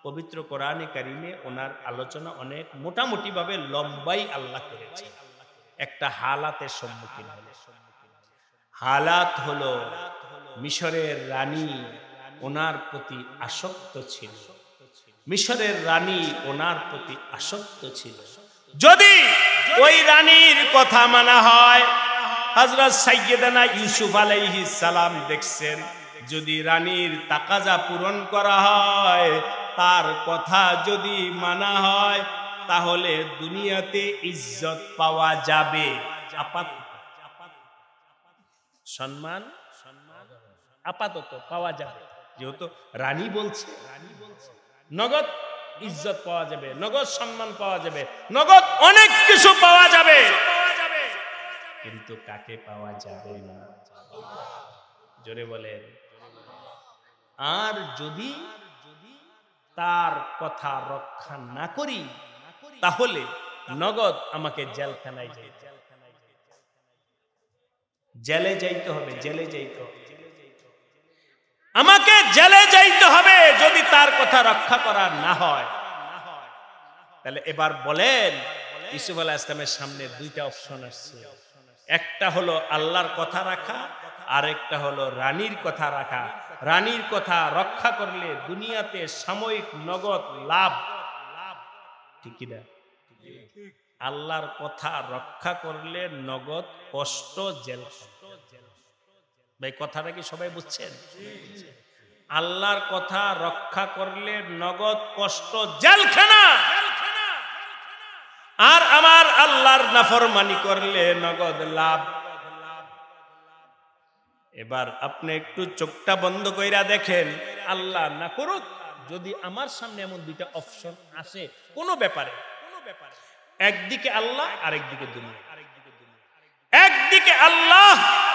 পবিত্র কোরআনে কারিমে ওনার আলোচনা অনেক মোটামুটি ভাবে লম্বাই আল্লাহ করেছে। একটা হালাতের সম্মুখীন হলো। হালাত হলো মিশরের রানী ওনার প্রতি আসক্ত ছিল। মিশরের রানী ওনার প্রতি আসক্ত ছিল। যদি ওই রানীর কথা মানা হয়, হযরত সাইয়্যিদানা ইউসুফ আলাইহিস সালাম দেখছেন, যদি রানীর তাকাজা পূরণ করা হয়, তার কথা যদি মানা হয়, তাহলে দুনিয়াতে ইজ্জত পাওয়া যাবে, সম্মান আপাতত পাওয়া যাবে। যেহেতু রানী বলছে, নগদ ইজ্জত পাওয়া যাবে, নগদ সম্মান পাওয়া যাবে, নগদ অনেক কিছু পাওয়া যাবে, কিন্তু কাকে পাওয়া যাবে না? জোরে বলেন। আর যদি তার কথা রক্ষা না করি, তাহলে নগদ আমাকে জেলখানায় যাইতে, জেলে যাইতে হবে, জেলে যাইতে হবে, আমাকে জেলে যাইতে হবে যদি তার কথা রক্ষা করা না হয়। তাহলে এবার বলেন, ইউসুফ আলাইহিস সালামের সামনে দুইটা অপশন আসছে। একটা হলো আল্লাহর কথা রাখা, আর একটা হলো রানীর কথা রাখা। রানীর কথা রক্ষা করলে দুনিয়াতে সাময়িক নগদ লাভ, ঠিক কি না? আল্লাহর কথা রক্ষা করলে নগদ কষ্ট, জেল। ভাই কথাটা কি সবাই বুঝছেন? আল্লাহর কথা রক্ষা করলে নগদ কষ্ট, জেলখানা। আর আমার আল্লাহর নাফরমানি করলে নগদ লাভ। এবার আপনি একটু চোখটা বন্ধ কইরা দেখেন, আল্লাহ না করুক যদি আমার সামনে এমন দুইটা অপশন আসে কোনো ব্যাপারে, একদিকে আল্লাহ আরেকদিকে দুনিয়া, একদিকে আল্লাহ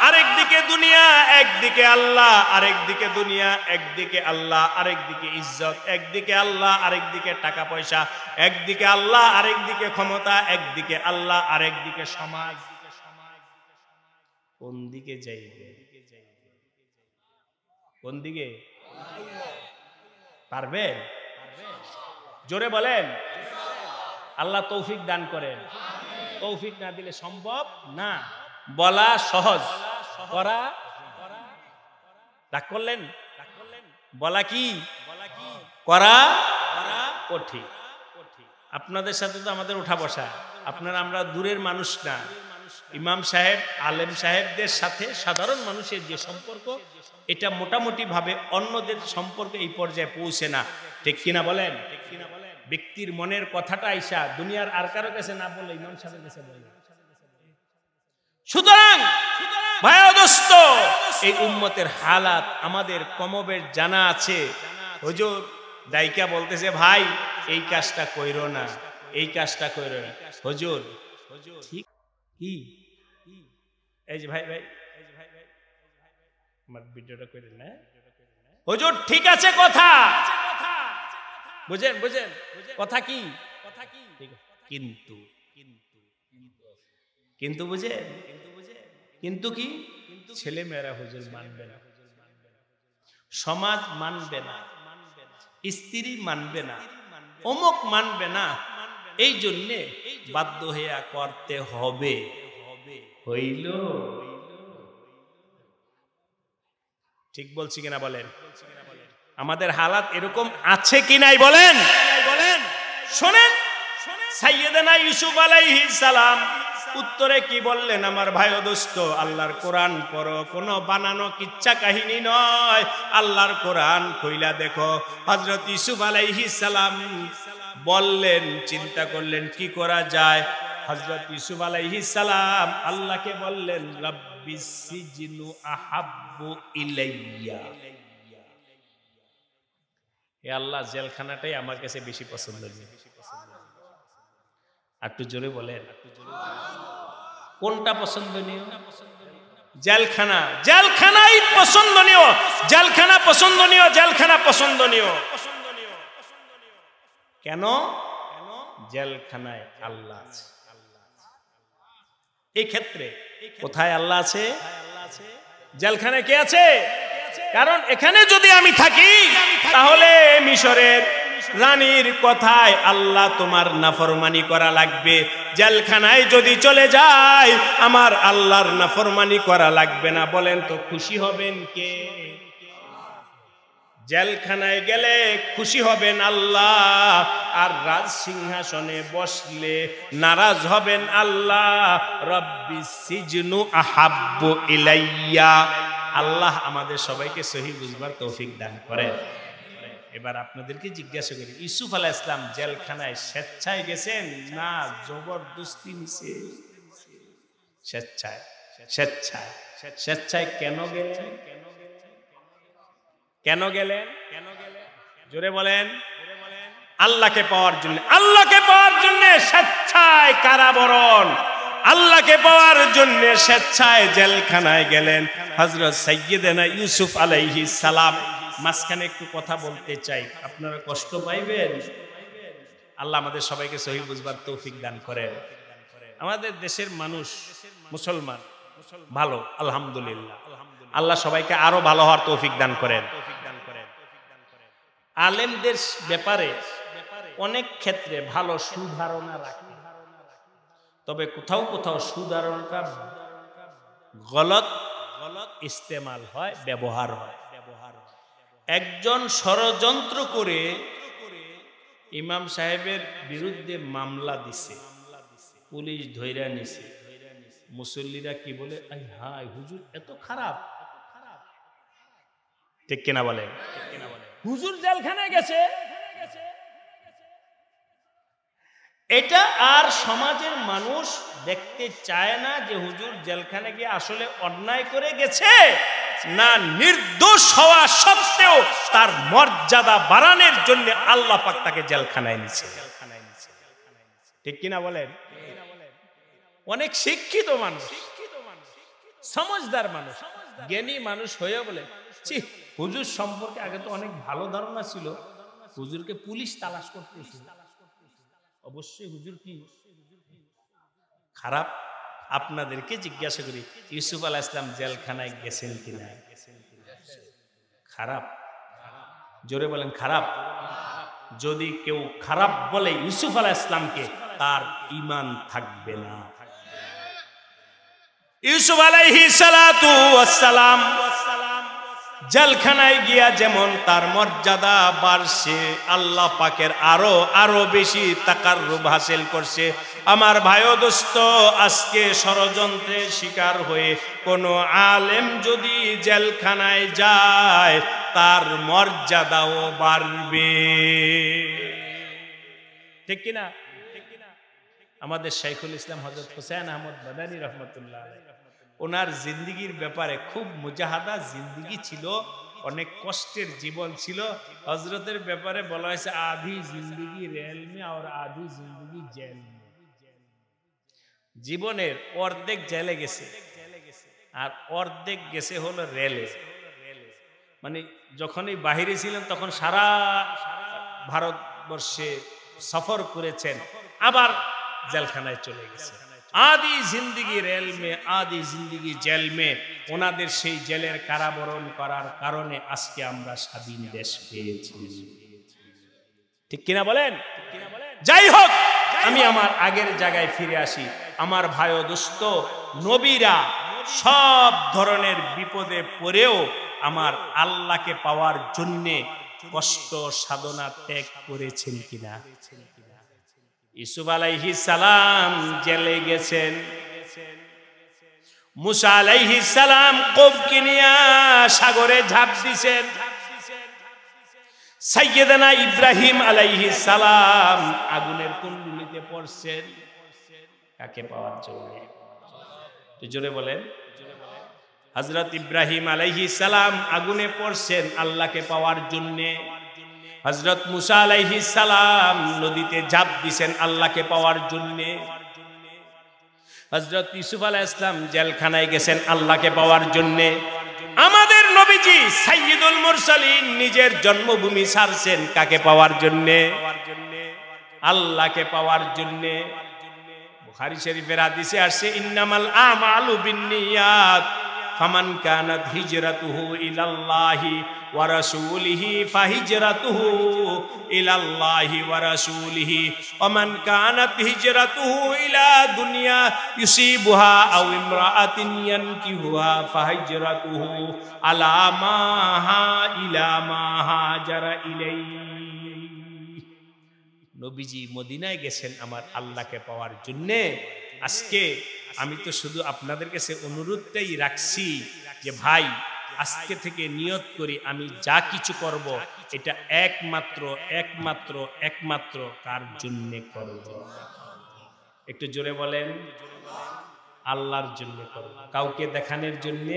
আরেকদিকে দুনিয়া, একদিকে আল্লাহ আরেকদিকে দুনিয়া, একদিকে আল্লাহ আরেকদিকে ইজ্জত, একদিকে আল্লাহ আরেকদিকে টাকা পয়সা, একদিকে আল্লাহ আরেকদিকে ক্ষমতা, একদিকে আল্লাহ আরেকদিকে সমাজ। কোন দিকে যাইবে? কোন দিকে পারবেন? জোরে বলেন। আল্লাহ তৌফিক দান করেন। তৌফিক না দিলে সম্ভব না। বলা সহজ, করা রাগ করলেন। বলা কি, করা কঠিন। আপনাদের সাথে তো আমাদের উঠা বসা, আপনারা আমরা দূরের মানুষ না। ইমাম সাহেব, আলেম সাহেবদের সাথে সাধারণ মানুষের যে সম্পর্ক, এটা মোটামুটি ভাবে অন্যদের সম্পর্কে এই পর্যায়ে পৌঁছে না। ঠিক কিনা বলেন? ব্যক্তির মনের কথাটা আইসা দুনিয়ার আর কারো কাছে না বলে ইমাম সাহেবের কাছে বলে। সুতরাং ভাইয়া দোস্ত, এই উম্মতের হালাত আমাদের কমবেশ জানা আছে। হুজুর দায়িকা বলতেছে, ভাই এই কাজটা কইরো না, এই কাজটা কইরো না। হুজুর ঠিক কি, এই যে ভাই ভাই আমার ভিডিওটা কইরেন না। হুজুর ঠিক আছে কথা, বুঝেন বুঝেন কথা কি, কিন্তু কিন্তু বুঝেন, কিন্তু কি, ছেলে মেয়েরা হুজুর মানবে না, সমাজ মানবে না, স্ত্রী মানবে না, অমুক মানবে না, এই জন্যে বাধ্য হইয়া করতে হবে। হইল? ঠিক বলছি কিনা বলেন? আমাদের হালাত এরকম আছে কি নাই বলেন? শোনেন, সাইয়েদনা ইউসুফ আলাইহিস সালাম উত্তরে কি বললেন আমার ভাই ও দোস্ত? আল্লাহর কোরআন পড়ো, কোনো বানানো কিচ্ছা কাহিনী নয়। আল্লাহর কোরআন কইলা দেখো। হযরত ইউসুফ আলাইহিস সালাম বললেন, চিন্তা করলেন কি করা যায়। হযরত ইউসুফ আলাইহিস সালাম আল্লাহকে বললেন, রাব্বিস সিজনু আহাব্বু ইলাইয়া, হে আল্লাহ জেলখানাটাই আমার কাছে বেশি পছন্দনীয়। একটু জোরে বলেন, কোনটা পছন্দনীয়? জেলখানা, জেলখানাই পছন্দনীয়, জেলখানা পছন্দনীয়, জেলখানা পছন্দনীয়। কেন? জেলখানায় আল্লাহ আছে। এই ক্ষেত্রে কোথায় আল্লাহ আছে? জেলখানায় কে আছে? কারণ এখানে যদি আমি থাকি তাহলে মিশরের রানীর কথায় আল্লাহ তোমার নাফরমানি করা লাগবে। জেলখানায় যদি চলে যায় আমার আল্লাহর নাফরমানি করা লাগবে না। বলেন তো খুশি হবেন কে? জেলখানায় গেলে খুশি হবেন আল্লাহ, আর রাজ সিংহাসনে বসলে নারাজ হবেন আল্লাহ। রাব্বিস সিজনু আহাব্বু ইলাইয়া। আল্লাহ আমাদের সবাইকে সহি বুঝবার তৌফিক দান করেন। এবার আপনাদেরকে জিজ্ঞাসা করি, ইউসুফ আলাইহিস সালাম জেলখানায় স্বেচ্ছায় গেছেন না জবরদস্তি নিছে? স্বেচ্ছায়। স্বেচ্ছায়। স্বেচ্ছায় কেন গেলেন? কেন গেলেন? জোরে বলেন। আল্লাহকে পাওয়ার জন্য। আল্লাহকে পাওয়ার জন্য স্বেচ্ছায় কারাবরণ, আল্লাহকে পাওয়ার জন্য স্বেচ্ছায় জেলখানায় গেলেন হযরত সাইয়্যিদানা ইউসুফ আলাইহিস সালাম। মাঝখানে একটু কথা বলতে চাই, আপনারা কষ্ট পাইবেন। আল্লাহ আমাদের সবাইকে সহি বুঝবার তৌফিক দান করেন। আমাদের দেশের মানুষ মুসলমান ভালো, আলহামদুলিল্লাহ। আল্লাহ সবাইকে আরো ভালো হওয়ার তৌফিক দান করেন। আলেমদের ব্যাপারে অনেক ক্ষেত্রে ভালো সুধারণা রাখে, তবে কোথাও কোথাও সুধারণাটা গলত ইস্তেমাল হয়, ব্যবহার হয়। একজন ষড়যন্ত্র করে ইমাম সাহেবের বিরুদ্ধে মামলা দিছে, পুলিশ ধইরা নিছে। মুসল্লিরা কি বলে, আই হাই হুজুর এত খারাপ। ঠিক কিনা বলে? হুজুর জেলখানায় গেছে। এটা আর সমাজের মানুষ দেখতে চায় না যে হুজুর জেলখানে গিয়ে আসলে অন্যায় করে গেছে, না নির্দোষ হওয়া সত্ত্বেও তার মর্যাদা বাড়ানোর জন্য আল্লাহ পাক তাকে জেলখানায় নিছে। ঠিক কিনা বলেন? অনেক শিক্ষিত মানুষ, সমঝদার মানুষ, জ্ঞানী মানুষ হয়ে বলে ছি হুজুর সম্পর্কে আগে তো অনেক ভালো ধারণা ছিল, হুজুরকে পুলিশ তালাশ করতেছিল। অবশ্যই হুজুর কি খারাপ? আপনাদেরকে জিজ্ঞাসা করি, ইউসুফ আলাইহিস সালাম জেলখানায় গেছেন কিনা? খারাপ? জোরে বলেন খারাপ। যদি কেউ খারাপ বলে ইউসুফ আলাইহিস সালামকে, তার ঈমান থাকবে না। ইউসুফ আলাইহিস সালাতু ওয়াস সালাম জেলখানায় গিয়া যেমন তার মর্যাদা বাড়ছে, আল্লাহ পাকের আরো বেশি তাকাররুব হাসিল করছে। আমার ভাই ও দোস্ত, আজকে ষড়যন্ত্রের শিকার হয়ে কোনো আলেম যদি জেলখানায় যায়, তার মর্যাদাও বাড়বে। ঠিক কিনা? আমাদের শাইখুল ইসলাম হযরত হুসাইন আহমদ মাদানী রাহমাতুল্লাহ আলাইহি, ওনার জিন্দেগির ব্যাপারে খুব মুজাহাদা জিন্দেগি ছিল, অনেক কষ্টের জীবন ছিল। হযরতের ব্যাপারে বলা হয়েছে আধি জিন্দেগি রেল মে আর আধি জিন্দেগি জেল মে। জীবনের অর্ধেক জেলে গেছে আর অর্ধেক গেছে হলো রেলে। মানে যখনই বাহিরে ছিলেন তখন সারা ভারতবর্ষে সফর করেছেন, আবার জেলখানায় চলে গেছে। আদি জিন্দেগি রেল মে আদি জিন্দেগি জেল মে। ওনাদের সেই জেলের কারাবরণ করার কারণে আজকে আমরা স্বাধীন দেশ পেয়েছি। ঠিক কিনা বলেন? যাই হোক, আমি আমার আগের জায়গায় ফিরে আসি। আমার ভাই ও দোস্ত, নবীরা সব ধরনের বিপদে পড়েও আমার আল্লাহকে পাওয়ার জন্যে কষ্ট সাধনা ত্যাগ করেছেন কিনা? ইউসুফ আলাইহিস সালাম জেলে গেছেন, মুসা আলাইহিস সালাম কওমকে নিয়ে সাগরে ঝাঁপ দিয়েছেন, সাইয়েদনা ইব্রাহিম আলাইহিস সালাম আগুনের কুণ্ডুলিতে পড়ছেন কাকে পাওয়ার জন্য? জোরে বলেন। হযরত ইব্রাহিম আলাইহিস সালাম আগুনে পড়ছেন আল্লাহকে পাওয়ার জন্য। হযরত মুসা আলাইহিস সালাম নদীতে ঝাঁপ দিয়েছেন আল্লাহকে পাওয়ার জন্য। হযরত ইউসুফ আলাইহিস সালাম জেলখানায় গেছেন আল্লাহকে পাওয়ার জন্য। আমাদের নবীজি সাইয়্যিদুল মুরসালিন নিজের জন্মভূমি ছাড়ছেন কাকে পাওয়ার জন্য? আল্লাহকে পাওয়ার জন্য। বুখারী শরীফের হাদিসে আসছে ইন্নামাল আমালু বিন্নিয়াত ফামান কানাত হিজরাতুহু ইলাল্লাহি ওয়া রাসূলিহি ফাহিজরাতুহু ইলাল্লাহি ওয়া রাসূলিহি ওয়া মান কানাত হিজরাতুহু ইলা দুনিয়া ইউসিবুহা আও ইমরাআতিন ইয়ানকিহুহা ফাহিজরাতুহু আলা মা ইলা মা হাজারা ইলাইহি। নবীজি মদিনায় গেছেন আমার আল্লাহকে পাওয়ার জন্য। আজকে আমি তো শুধু আপনাদের কাছে অনুরোধটাই রাখছি যে ভাই, আজকে থেকে নিয়ত করি আমি যা কিছু করব এটা একমাত্র কার জন্য করব? একটু জোরে বলেন। আল্লাহর জন্য করব। কাউকে দেখানোর জন্য,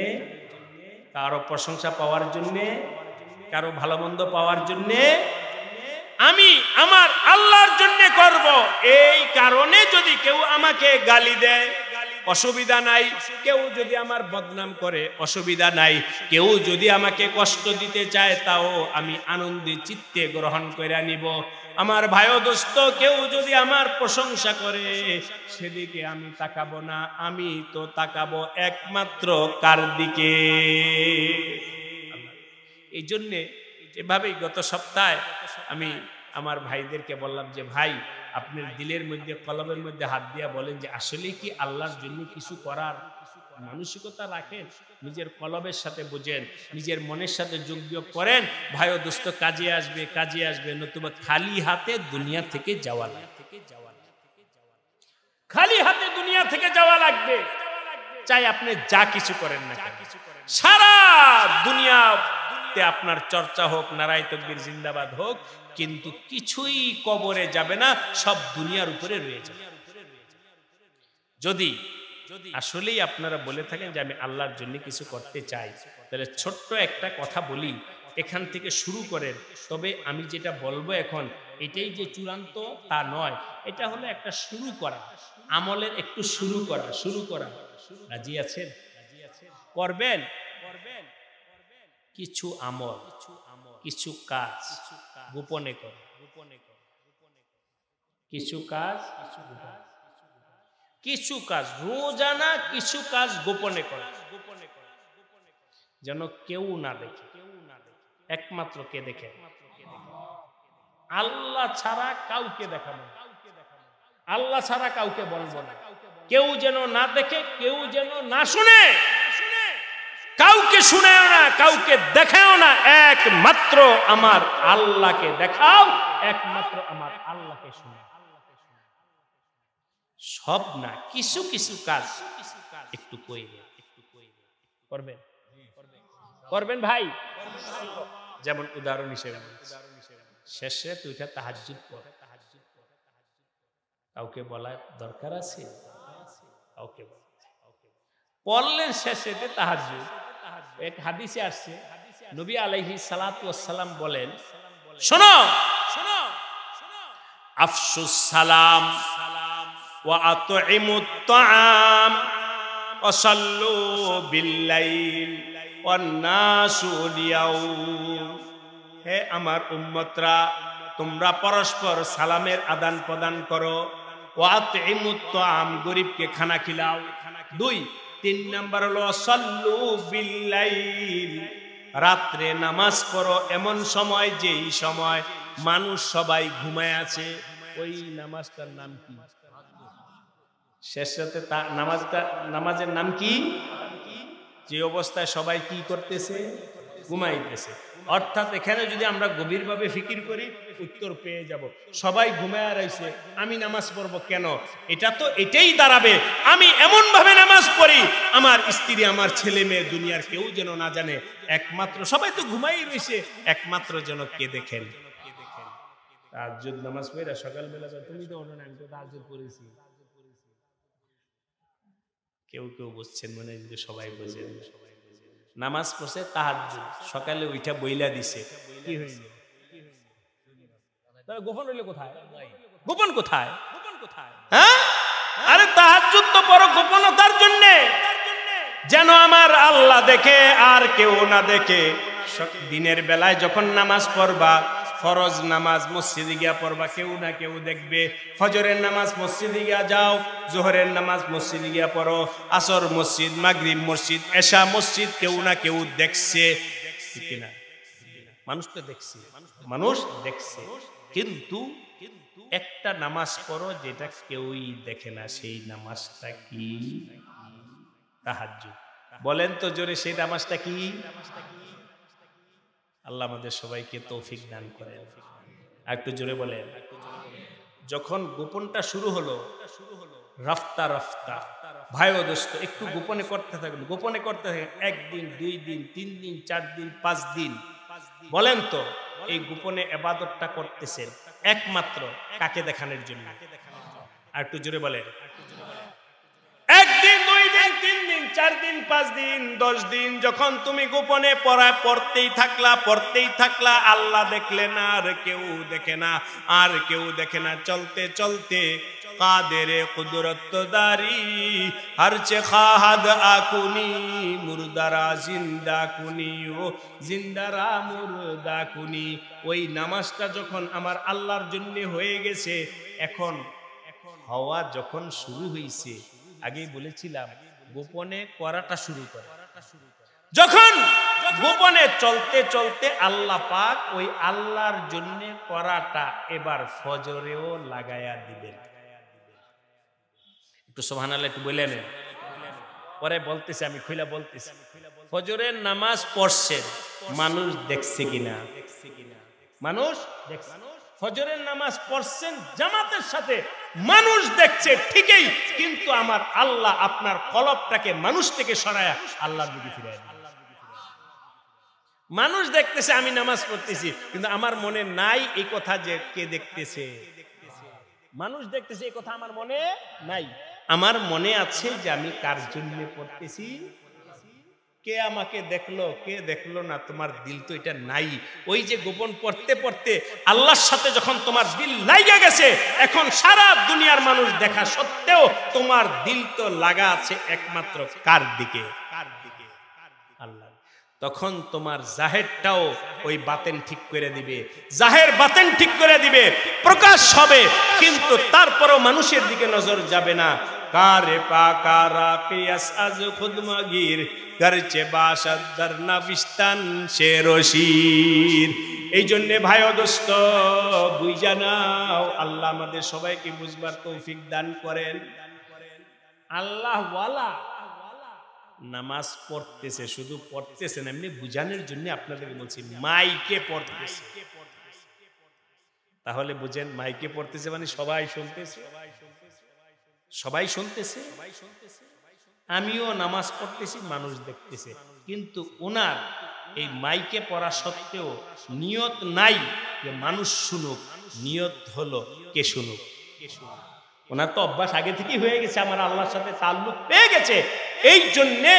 কারো প্রশংসা পাওয়ার জন্য, কারো ভালো মন্দ পাওয়ার জন্য আমি আমার আল্লাহর জন্য করব। এই কারণে যদি কেউ আমাকে গালি দেয় অসুবিধা নাই, কেউ যদি আমার বদনাম করে অসুবিধা নাই, কেউ যদি আমাকে কষ্ট দিতে চায় তাও আমি আনন্দে চিত্তে গ্রহণ করে নিব। আমার ভাই ও দোস্ত, কেউ যদি আমার প্রশংসা করে সেদিকে আমি তাকাবো না, আমি তো তাকাবো একমাত্র কার দিকে? এই জন্যে এভাবেই গত সপ্তাহে আমি আমার ভাইদেরকে বললাম যে ভাই, আপনার দিলের মধ্যে কলবের মধ্যে হাত দিয়া বলেন যে আসলে কি আল্লাহর জন্য কিছু করার মানসিকতা রাখেন, নিজের কলবের সাথে বুঝেন, নিজের মনের সাথে যোগ বিয়োগ করেন। ভাই ও দোস্ত, কাজে আসবে, নতুবা খালি হাতে দুনিয়া থেকে যাওয়া লাগবে। খালি হাতে দুনিয়া থেকে যাওয়া লাগবে, চাই আপনি যা কিছু করেন না, সারা দুনিয়াতে আপনার চর্চা হোক, নারায়ে তাকবীর জিন্দাবাদ হোক, কিন্তু কিছুই কবরে যাবে না, সব দুনিয়ার উপরে রয়ে যাবে। যদি আসলেই আপনারা বলে থাকেন যে আমি আল্লাহর জন্য কিছু করতে চাই, তাহলে ছোট্ট একটা কথা বলি, এখান থেকে শুরু করেন। তবে আমি যেটা বলবো এখন এটাই যে চূড়ান্ত তা নয়, এটা হলো একটা শুরু করা, আমলের একটু শুরু করা। রাজি আছেন? করবেন কিছু আমল, কিছু কাজ গোপনে কর, কিছু কাজ রোজানা, কিছু কাজ গোপনে কর, যেন কেউ না দেখে। একমাত্র কে দেখে? আল্লাহ ছাড়া কাউকে দেখাবো না, আল্লাহ ছাড়া কাউকে বলবো না। কেউ যেন না দেখে, কেউ যেন না শুনে, কাউকে শুনেও না, কাউকে দেখাও না। একমাত্র আমার আল্লাহকে দেখাও, একমাত্র আমার আল্লাহকে শুনে। সব না, কিছু কিছু কাজ একটু করবেন ভাই। যেমন উদাহরণ হিসেবে শেষে তুইটা তাহাজ্জুদ পড়, কাউকে বলার দরকার আছে? কাউকে পড়লেন শেষে তাহাজ্জুদ। এক হাদিসে আসছে, নবী আলাইহিস সালাতু ওয়াস সালাম বলেন, শোনো, আফশুস সালাম ওয়া আতইমুত তাআম ওয়া সাল্লু বিল-লাইল ওয়ান নাসু লিয়াউম। হে আমার উম্মতরা, তোমরা পরস্পর সালামের আদান প্রদান করো। ওয়া আতইমুত তাআম, গরিবকে খানা খিলাও। 3 নাম্বার হলো সাল্লু বিল-লাইল, রাত্রে নামাজ পড়ো এমন সময় যেই সময় মানুষ সবাই ঘুমায় আছে। ওই নামাজটার নাম কি? শেষ রাতে নামাজের নাম কি? যে অবস্থায় সবাই কি করতেছে? ঘুমাইতেছে। অর্থাৎ এখানে যদি আমরা গভীরভাবে ফিকির করি, উত্তর পেয়ে যাব। সবাই ঘুমায় রয়েছে, আমি নামাজ পড়ব কেন? এটা তো এটাই দাঁড়াবে, আমি এমন ভাবে নামাজ পড়ি আমার স্ত্রী, আমার ছেলে মেয়ে, দুনিয়ার কেউ যেন না জানে। একমাত্র, সবাই তো ঘুমাই রয়েছে, একমাত্র যেন কে দেখেন। তাহাজ্জুদ নামাজ পড়া সকালবেলা, তুমি তো অন্য, আমি তো তাহাজ্জুদ পড়েছি। কেউ বুঝছেন মনে, কিন্তু সবাই বোঝেন। নামাজ পড়ছে তাহাজ্জুদ, সকালে ওইটা বইলা দিছে, কি হইল? তাহলে গোপন হইলে কোথায়? গোপন কোথায়? হ্যাঁ, আরে তাহাজ্জুদ তো বড় গোপনতার জন্য, যেন আমার আল্লাহ দেখে আর কেউ না দেখে। দিনের বেলায় যখন নামাজ পড়বা, ফরজ নামাজ মসজিদে গিয়া পড়বা, কেউ না কেউ দেখবে। ফজরের নামাজ মসজিদে গিয়া যাও, জোহরের নামাজ মসজিদে গিয়া পড়ো, আসর মসজিদ, মাগরিব মসজিদ, এশা মসজিদ, কেউ না কেউ দেখছে। ঠিক না? মানুষ তো দেখছে, মানুষ দেখছে, কিন্তু একটা নামাজ পড়ো যেটা কেউই দেখে না, সেই নামাজটা কি? তাহাজ্জুদ। বলেন তো জোরে, সেই নামাজটা কি? আল্লাহ আমাদের সবাইকে তৌফিক দান করেন। আর একটু জোরে বলেন। যখন গোপনটা শুরু হলো, রাফতা ভাই ও দোস্ত, একটু গোপনে করতে থাকেন, গোপনে করতে থাকেন। 1 দিন, 2 দিন, 3 দিন, 4 দিন, 5 দিন। বলেন তো, এই গোপনে ইবাদতটা করতেছেন একমাত্র কাকে দেখানোর জন্য? আর একটু জোরে বলেন। 1 দিন, 2 দিন, 3 দিন, 4 দিন, 5 দিন, 10 দিন যখন তুমি গোপনে পড়তেই থাকলা, আল্লাহ দেখলেন আর কেউ দেখে না, আর কেউ দেখে না। চলতে চলতে কাদেরে কুদরত দারি হরচে খাহাদ আকুনি মুর্দারা জিন্দা কুনি, ও জিন্দারা মুর্দা কুনি। ওই নামাজটা যখন আমার আল্লাহর জন্য হয়ে গেছে, এখন হওয়া যখন শুরু হয়েছে, আগেই বলেছিলাম গোপনে করাটা শুরু করে। যখন গোপনে চলতে চলতে আল্লাহ পাক ওই আল্লাহর জন্য করাটা এবার ফজরেও লাগায়া দিবেন। একটু সুবহানাল্লাহ একটু বলে নেন, পরে বলতেছি, আমি খুলে বলতেছি। ফজরের নামাজ পড়ছেন, মানুষ দেখছে কিনা? মানুষ দেখছে। ফজরের নামাজ পড়ছেন জামাতের সাথে, মানুষ দেখছে ঠিকই, কিন্তু আমার আল্লাহ আপনার কলবটাকে মানুষ থেকে সরায়া আল্লাহর দিকে ফিরায় দিলেন। মানুষ দেখতেছে আমি নামাজ পড়তেছি, কিন্তু আমার মনে নাই এই কথা যে কে দেখতেছে। মানুষ দেখতেছে এই কথা আমার মনে নাই, আমার মনে আছে যে আমি কার জন্য পড়তেছি, কে আমাকে দেখলো কে দেখলো না, তোমার দিল তো এটা নাই। ওই যে গোপন পড়তে পড়তে আল্লাহর সাথে যখন তোমার দিল লাগা গেছে, এখন সারা দুনিয়ার মানুষ দেখা সত্ত্বেও তোমার দিল তো লাগা আছে একমাত্র কার দিকে? আল্লাহ। তখন তোমার জাহেরটাও ওই বাতেন ঠিক করে দিবে, জাহের বাতেন ঠিক করে দিবে, প্রকাশ হবে, কিন্তু তারপরও মানুষের দিকে নজর যাবে না। কারে পাকারা কিয়াস আজ খুদমাগির করছে বাসাদ দরনা বিস্তান শেরশির। এই জন্য ভাই ও দোস্ত বুঝা নাও, আল্লাহ আমাদের সবাইকে বুঝবার তৌফিক দান করেন। আল্লাহ ওয়ালা নামাজ পড়তেছে, শুধু পড়তেছে না, এমনি বুঝানোর জন্য আপনাদেরকে বলছি মাইকে পড়তেছে। তাহলে বুঝেন মাইকে পড়তেছে মানে সবাই শুনতেছে, সবাই শুনতেছে। আমিও নামাজ পড়তেছি, মানুষ দেখতেছে, কিন্তু ওনার এই মাইকে পড়া সত্ত্বেও নিয়ত নাই যে মানুষ শুনুক, নিয়ত হলো কে শুনুক। ওনার তো অভ্যাস আগে থেকেই হয়ে গেছে, আমার আল্লাহর সাথে তাল্লুক পেয়ে গেছে। এই জন্যে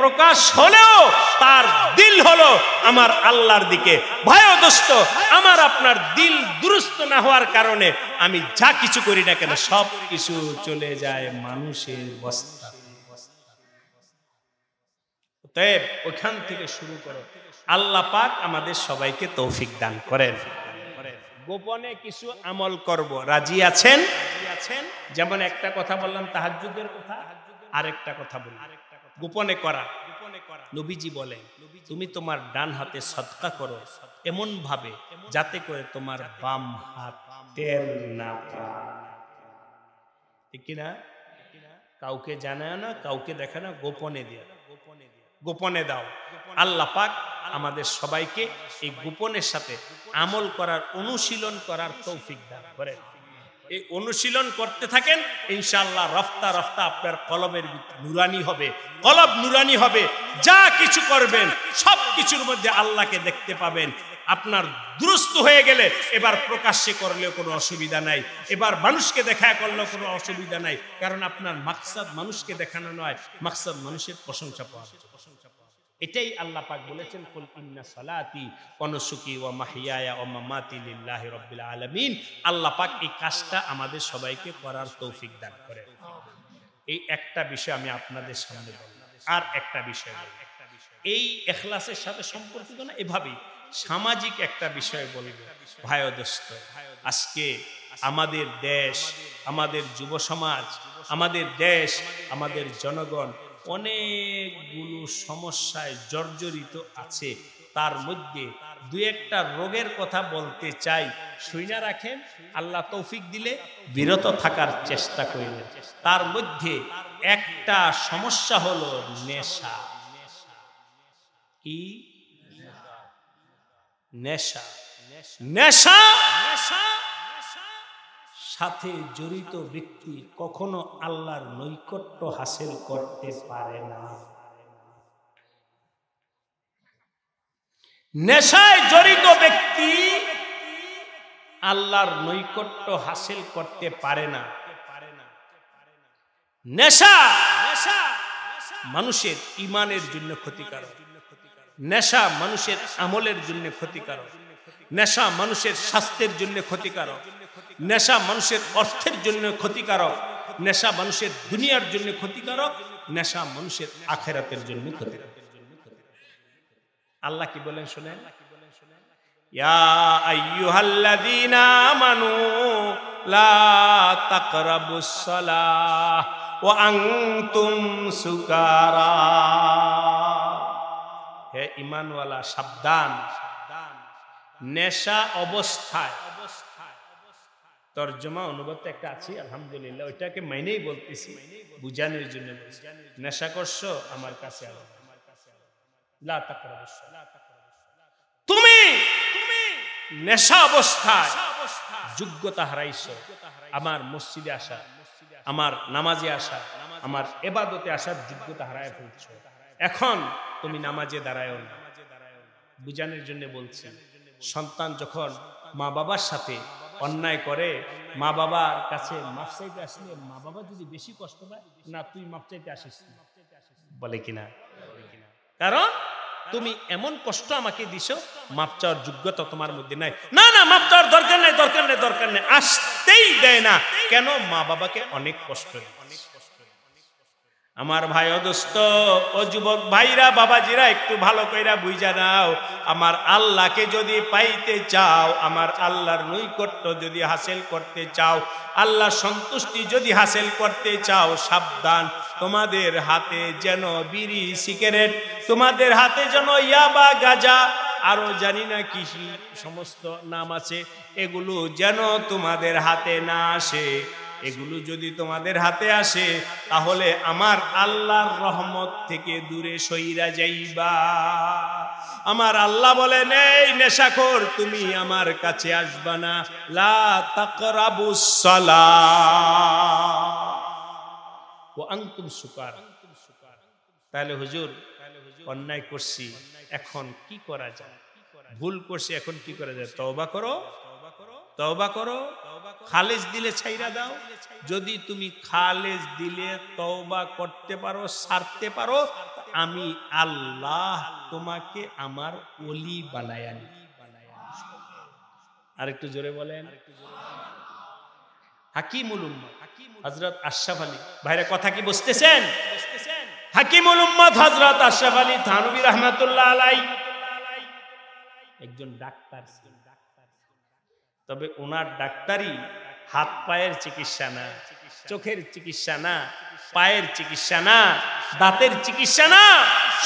প্রকাশ হলেও তার দিল হলো আমার আল্লাহর দিকে। ভাই ও দোস্ত, আমার আপনার দিল দুরুস্ত না হওয়ার কারণে আমি যা কিছু করি না কেন সব কিছু চলে যায় মানুষের বস্তা। অতএব ওখান থেকে শুরু করো। আল্লাহ পাক আমাদের সবাইকে তৌফিক দান করেন। গোপনে কিছু আমল করব, রাজি আছেন? যেমন একটা কথা বললাম তাহাজ্জুদের কথা, আরেকটা কথা বললাম গোপনে করা। নবীজি বলেন তুমি তোমার ডান হাতে সদকা করো এমন ভাবে যাতে করে তোমার বাম হাত টের না পায়। ঠিক কিনা? কাউকে জানায় না, কাউকে দেখে না, গোপনে দিয়ে গোপনে দাও। আল্লাহ পাক আমাদের সবাইকে এই গোপনের সাথে আমল করার, অনুশীলন করার তৌফিক দান করেন। এই অনুশীলন করতে থাকেন, ইনশাআল্লাহ রফতা রফতা আপনার কলবের নুরানি হবে, কলব নুরানি হবে। যা কিছু করবেন সব কিছুর মধ্যে আল্লাহকে দেখতে পাবেন। আপনার দুরুস্ত হয়ে গেলে এবার প্রকাশ্যে করলেও কোনো অসুবিধা নাই, এবার মানুষকে দেখা করলেও কোনো অসুবিধা নাই, কারণ আপনার মাকসাদ মানুষকে দেখানো নয়, মাকসাদ মানুষের প্রশংসা পাওয়া। এটাই আল্লাহ পাক বলেছেন কুল ইন্না সালাতি ওয়া নুসুকি ওয়া মাহইয়ায়া ওয়া মামাতি লিল্লাহি রাব্বিল আলামিন। আল্লাহ পাক এই কাজটা আমাদের সবাইকে করার তৌফিক দান করেন। এই একটা বিষয় আমি আপনাদের সামনে বললাম। আর একটা বিষয় এই ইখলাসের সাথে সম্পর্কিত না, এভাবেই সামাজিক একটা বিষয় বলব। ভাই ও দোস্ত, আজকে আমাদের দেশ, আমাদের যুব সমাজ, আমাদের দেশ, আমাদের জনগণ অনেকগুলো সমস্যায় জর্জরিত আছে। তার মধ্যে দু একটা রোগের কথা বলতে চাই, শুইনা রাখেন, আল্লাহ তৌফিক দিলে বিরত থাকার চেষ্টা করিলেন। তার মধ্যে একটা সমস্যা হলো নেশা। কি নেশা? নেশা সাথে জড়িত ব্যক্তি কখনো আল্লাহর নৈকট্য হাসিল করতে পারে না। নেশায় জড়িত ব্যক্তি আল্লাহর নৈকট্য হাসিল করতে পারে না। নেশা মানুষের ঈমানের জন্য ক্ষতিকারক, নেশা মানুষের আমলের জন্য ক্ষতিকারক, নেশা মানুষের স্বাস্থ্যের জন্য ক্ষতিকারক, নেশা মানুষের অর্থের জন্য ক্ষতিকারক, নেশা মানুষের দুনিয়ার জন্য ক্ষতিকারক, নেশা মানুষের আখিরাতের জন্য ক্ষতিকারক। আল্লাহ কি বলেন শুনেন, ইয়া আইয়ুহাল্লাযীনা আমানু লা তাকরাবুস সালাহ ওয়া আনতুম সুকারা। হে ঈমানওয়ালা সাবধান, নেশা অবস্থায়, তরজমা অনুবাদ একটা আছে আলহামদুলিল্লাহ, ওইটাকে মাইনেই বলতেছি বুঝানোর জন্য। নেশা করছো আমার কাছে আলো, লা তাকরাবুস সালাহ। তুমি নেশা অবস্থায় যোগ্যতা হারাইছো আমার মসজিদে আসা, আমার নামাজে আসা, আমার ইবাদতে আসার যোগ্যতা হারায় ফেলছো। এখন তুমি নামাজে দাঁড়ায়ও না। বুঝানোর জন্য বলছি, সন্তান যখন মা বাবার সাথে অন্যায় করে, মা বাবার কাছে মাপ চাইতে আসলে মা বাবা যদি বেশি কষ্ট পায়, না তুই মাপ চাইতে আসিস বলে কিনা? কারণ তুমি এমন কষ্ট আমাকে দিছো, মাপ চাওয়ার যোগ্যতা তোমার মধ্যে নাই। না না, মাপ চাওয়ার দরকার নাই, দরকার নেই, দরকার নেই, আসতেই দেয় না। কেন? মা বাবাকে অনেক কষ্ট দিয়েছে। আমার ভাই ও দোস্ত ও যুবক ভাইরা, বাবাজিরা, একটু ভালো কইরা বুঝা নাও, আমার আল্লাহকে যদি পাইতে চাও, আমার আল্লাহর নৈকট্য যদি হাসিল করতে চাও, আল্লাহ সন্তুষ্টি যদি হাসিল করতে চাও, সাবধান, তোমাদের হাতে যেন বিড়ি সিগারেট, তোমাদের হাতে যেন ইয়াবা গাঁজা, আরো জানি না কি সমস্ত নাম আছে, এগুলো যেন তোমাদের হাতে না আসে। এগুলো যদি তোমাদের হাতে আসে, তাহলে আমার আল্লাহর রহমত থেকে দূরে সইরা যাইবা। আমার আল্লাহ বলেন, এই নেশাখোর, তুমি আমার কাছে আসবা না, লা তাকরাবুস সালাহ ওয়া আনতুম সুকারা। তাহলে হুজুর, অন্যায় করছি, এখন কি করা যায়? ভুল করছি, এখন কি করা যায়? তওবা করো, তওবা করো, খালেজ দিলে ছাইরা দাও। যদি তুমি খালেজ দিলে তওবা করতে পারো, ছাড়তে পারো, আমি আল্লাহ তোমাকে আমার ওলি বানায়া নিব। আরেকটু জোরে বলেন। হাকিমুল উম্মাহ হযরত আশরাফ আলী, ভাইরা কথা কি বুঝতেছেন? হাকিমুল উম্মাহ হযরত আশরাফ আলী থানভী রাহমাতুল্লাহ আলাইহি একজন ডাক্তার ছিলেন। তবে ওনার ডাক্তারি হাত পায়ের চিকিৎসা না, চোখের চিকিৎসা না, পায়ের চিকিৎসা না, দাঁতের চিকিৎসা না,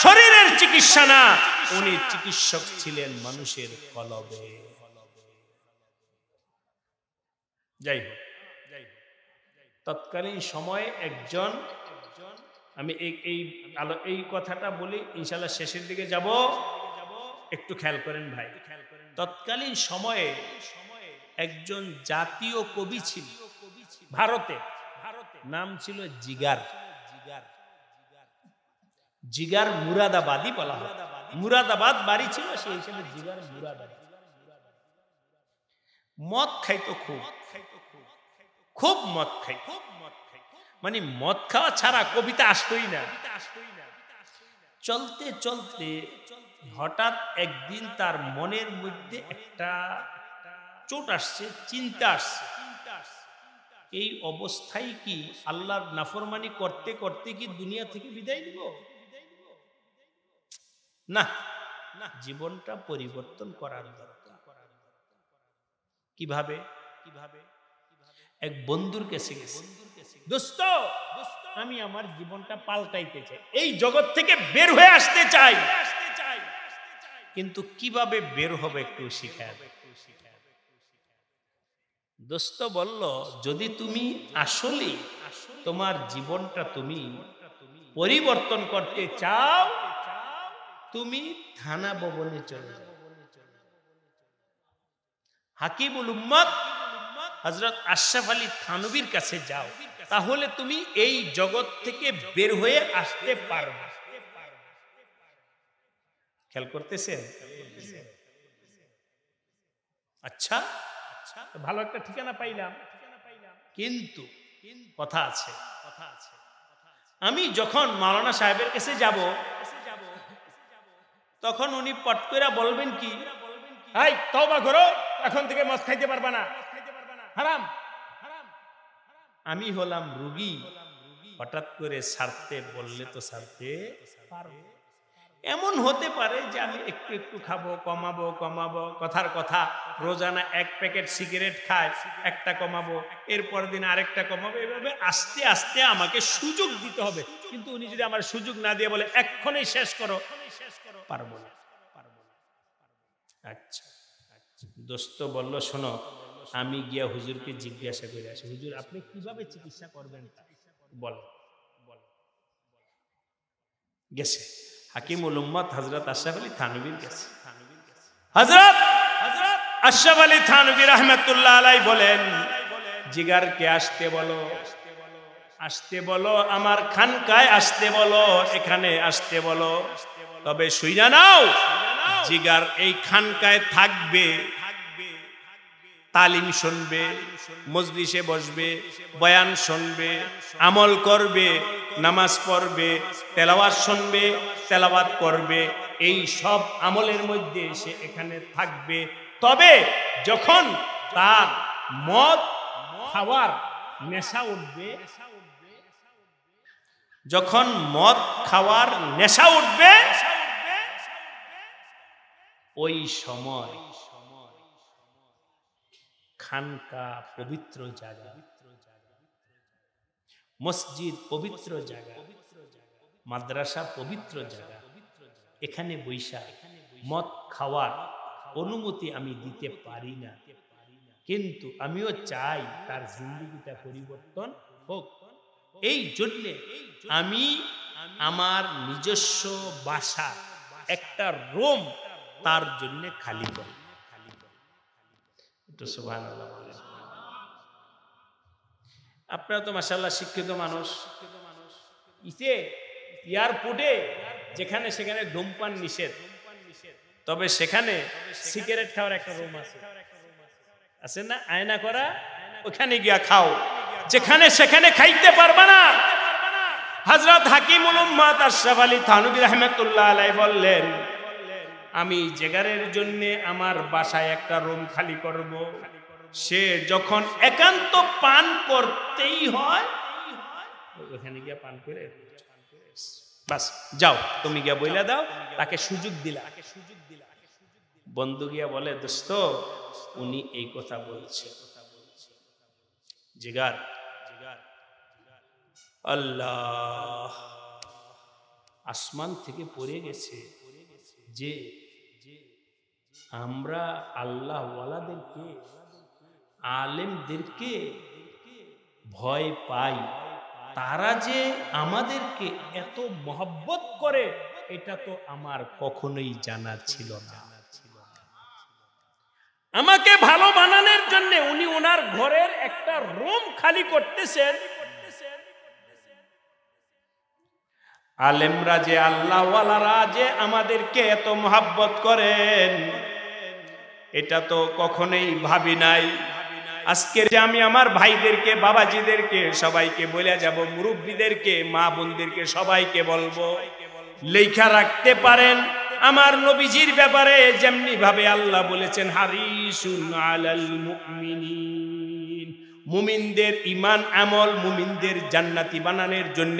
শরীরের চিকিৎসা না, উনি চিকিৎসক ছিলেন মানুষের কলবে। যাই হোক, তৎকালীন সময়ে একজন, আমি এই কথাটা বলি, ইনশাআল্লাহ শেষের দিকে যাব, একটু খেয়াল করেন ভাই। তৎকালীন সময়ে একজন জাতীয় কবি ছিল ভারতে, নাম ছিল জিগার। জিগার মুরাদাবাদী বলা হয়, মুরাদাবাদ বাড়ি ছিল, সেই হিসেবে জিগার মুরাদাবাদী। মদ খাইতো, খুব মদ খাই, মানে মদ খাওয়া ছাড়া কবিতা আসতোই না। চলতে চলতে হঠাৎ একদিন তার মনের মধ্যে একটা চোট আসছে, চিন্তা আসছে, এই অবস্থায় কি আল্লাহর নাফরমানি করতে করতে কি দুনিয়া থেকে বিদায় নিব? না, জীবনটা পরিবর্তন করার দরকার। কিভাবে? এক বন্ধুর কাছে গেছে, দোস্ত, আমি আমার জীবনটা পাল্টাইতে চাই, এই জগৎ থেকে বের হয়ে আসতে চাই, কিন্তু কিভাবে বের হবে একটু শিখায়। দোস্ত বলল, যদি তুমি আসলে তোমার জীবনটা তুমি পরিবর্তন করতে চাও, তুমি থানা ভবনে চলে যাও। হাকিমুল উম্মাহ হযরত আশরাফ আলী থানভীর কাছে যাও, তাহলে তুমি এই জগৎ থেকে বের হয়ে আসতে পারবে। খেয়াল করতেছেন? আচ্ছা, ভালো একটা ঠিকানা পাইলাম, কিন্তু কথা আছে। আমি যখন মাওলানা সাহেবের কাছে যাব, তখন উনি পট করে বলবেন কি, এই তওবা করো, এখন থেকে মদ খাইতে পারবা না, হারাম। আমি হলাম রোগী, হঠাৎ করে ছাড়তে বললে তো ছাড়তে পারবো। এমন হতে পারে যে আমি একটু একটু খাবো, কমাবো, কথার কথা, রোজানা 1 প্যাকেট সিগারেট খায়, একটা কমাবো, এরপর দিন আরেকটা কমাবো, এভাবে আস্তে আস্তে আমাকে সুযোগ দিতে হবে। কিন্তু উনি যদি আমার সুযোগ না দিয়ে বলে এক্ষুনি শেষ করো, পারবো না। আচ্ছা, দোস্ত বলল, শোনো, আমি গিয়া হুজুরকে জিজ্ঞাসা করে আসি, হুজুর আপনি কিভাবে চিকিৎসা করবেন বল। গেছে হাকিমুল উম্মাহ হযরত আশরাফ আলী থানভীর কাছে। হযরত আশরাফ আলী থানভী রাহমাতুল্লাহ আলাইহি বলেন, জিগারকে আসতে বলো, আমার খানকায় আসতে বলো, এখানে আসতে বলো। তবে শুইনা নাও, জিগার এই খানকায় থাকবে, তালিম শুনবে, মজলিসে বসবে, বয়ান শুনবে, আমল করবে, নামাজ পড়বে, তেলাওয়াত শুনবে, তেলাওয়াত করবে, এই সব আমলের মধ্যে সে এখানে থাকবে। তবে যখন তার মদ খাওয়ার নেশা উঠবে, যখন মদ খাওয়ার নেশা উঠবে, ওই সময় খানকা পবিত্র জায়গা, মসজিদ পবিত্র জায়গা, মাদ্রাসা পবিত্র জায়গা, এখানে বৈশা মদ খাওয়ার অনুমতি আমি দিতে পারি না। কিন্তু আমিও চাই তার জিন্দেগিটা পরিবর্তন হোক। এই জন্যে আমি আমার নিজস্ব বাসা একটা রুম তার জন্য খালি করি। একটু সুবহানাল্লাহ বলেন। আপনারা তো মাশাআল্লাহ শিক্ষিত মানুষ। এয়ারপোর্টে যেখানে সেখানে ধূমপান নিষেধ, তবে সেখানে সিগারেট খাওয়ার একটা রুম আছে, আছে না? আয়না করা, ওখানে গিয়া খাও, যেখানে সেখানে খাইতে পারবা না। হযরত হাকিমুল উম্মাত আশরাফ আলী থানভী রাহমাতুল্লাহ আলাইহি বললেন, আমি জেগারের জন্য আমার বাসায় একটা রুম খালি করব। সে যখন একান্ত পান করতেই হয়, ওখানে গিয়া পান করে বাস, যাও তুমি গিয়া বইলা দাও, তাকে সুযোগ দিলা। বন্ধু গিয়া বলে, দোস্ত উনি এই কথা বলছে। জিগার আল্লাহ আসমান থেকে পড়ে গেছে যে আমরা আল্লাহ ওয়ালাদেরকে, আলেমদেরকে ভয় পাই, তারা যে আমাদেরকে এত মহব্বত করে, এটা তো আমার কখনোই জানা ছিল না। আমাকে ভালো বানানোর জন্য উনি ওনার ঘরের একটা রুম খালি করতেছেন। আলেমরা যে, আল্লাহ ওয়ালারা যে আমাদেরকে এত মহব্বত করেন, এটা তো কখনোই ভাবি নাই। আজকে যে আমি আমার ভাইদেরকে, বাবাজিদেরকে সবাইকে বলে যাব, মুরব্বীদেরকে, মা বোনদেরকে সবাইকে বলবো, লেখা রাখতে পারেন আমার নবীজির ব্যাপারে যেমনি ভাবে আল্লাহ বলেছেন, হারিসুন আলাল মুমিনিন, মুমিনদের ঈমান আমল, মুমিনদের জান্নাতি বানানোর জন্য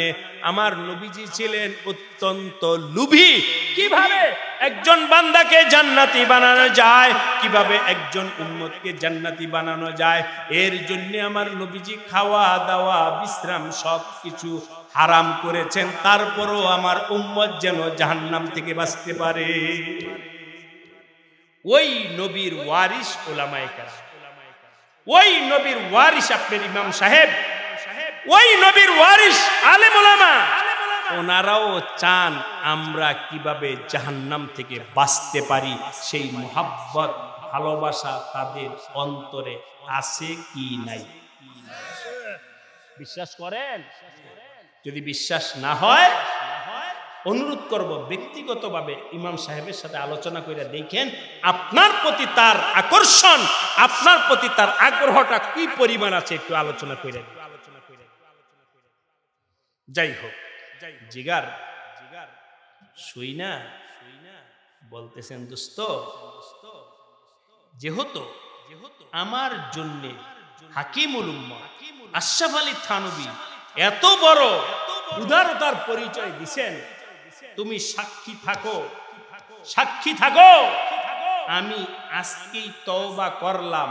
আমার নবীজি ছিলেন অত্যন্ত লোভী। কিভাবে একজন বান্দাকে জান্নাতি বানানো যায়, কিভাবে একজন উম্মতকে জান্নাতি বানানো যায়, এর জন্য আমার নবীজি খাওয়া দাওয়া বিশ্রাম সব কিছু হারাম করেছেন। তারপরও আমার উম্মত যেন জাহান্নাম থেকে বাঁচতে পারে। ওই নবীর ওয়ারিস উলামায়ে কেরাম, ওই নবীর ওয়ারিস আপনার ইমাম সাহেব, ওই নবীর ওয়ারিস আলেম উলামা, ওনারাও চান আমরা কিভাবে জাহান্নাম থেকে বাঁচতে পারি। সেই মুহাব্বত, ভালোবাসা তাদের অন্তরে আছে কি নাই? বিশ্বাস করেন? যদি বিশ্বাস না হয়, অনুরোধ করব ব্যক্তিগতভাবে ইমাম সাহেবের সাথে আলোচনা করে দেখেন আপনার প্রতি তার আকর্ষণ, আপনার প্রতি তার আগ্রহটা কি পরিমাণ আছে, একটু আলোচনা করে। যাই হোক, জিগার শুই না বলতেছেন, দোস্ত যেহেতু আমার জন্য হাকিমুল উম্মাহ আশরাফ আলী থানভী এত বড় উদারতার পরিচয় দিছেন, তুমি সাক্ষী থাকো, সাক্ষী থাকো। আমি আজকেই তওবা করলাম,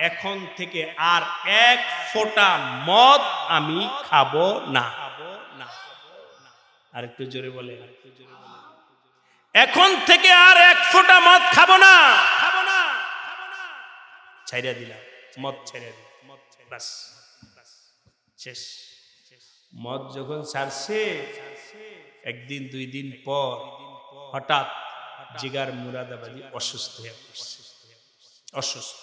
এখন থেকে আর এক ফোঁটা মদ আমি খাবো না। আর একটু জোরে বলে, এখন থেকে আর এক ফোঁটা মদ খাবো না, ছাইড়া দিলাম, মদ ছেড়ে দিলাম, বাস শেষ। মদ যখন ছাড়ছে, একদিন দুই দিন পর হঠাৎ জিগার মুরাদাবাদী অসুস্থ হয়ে পড়ছে। অসুস্থ,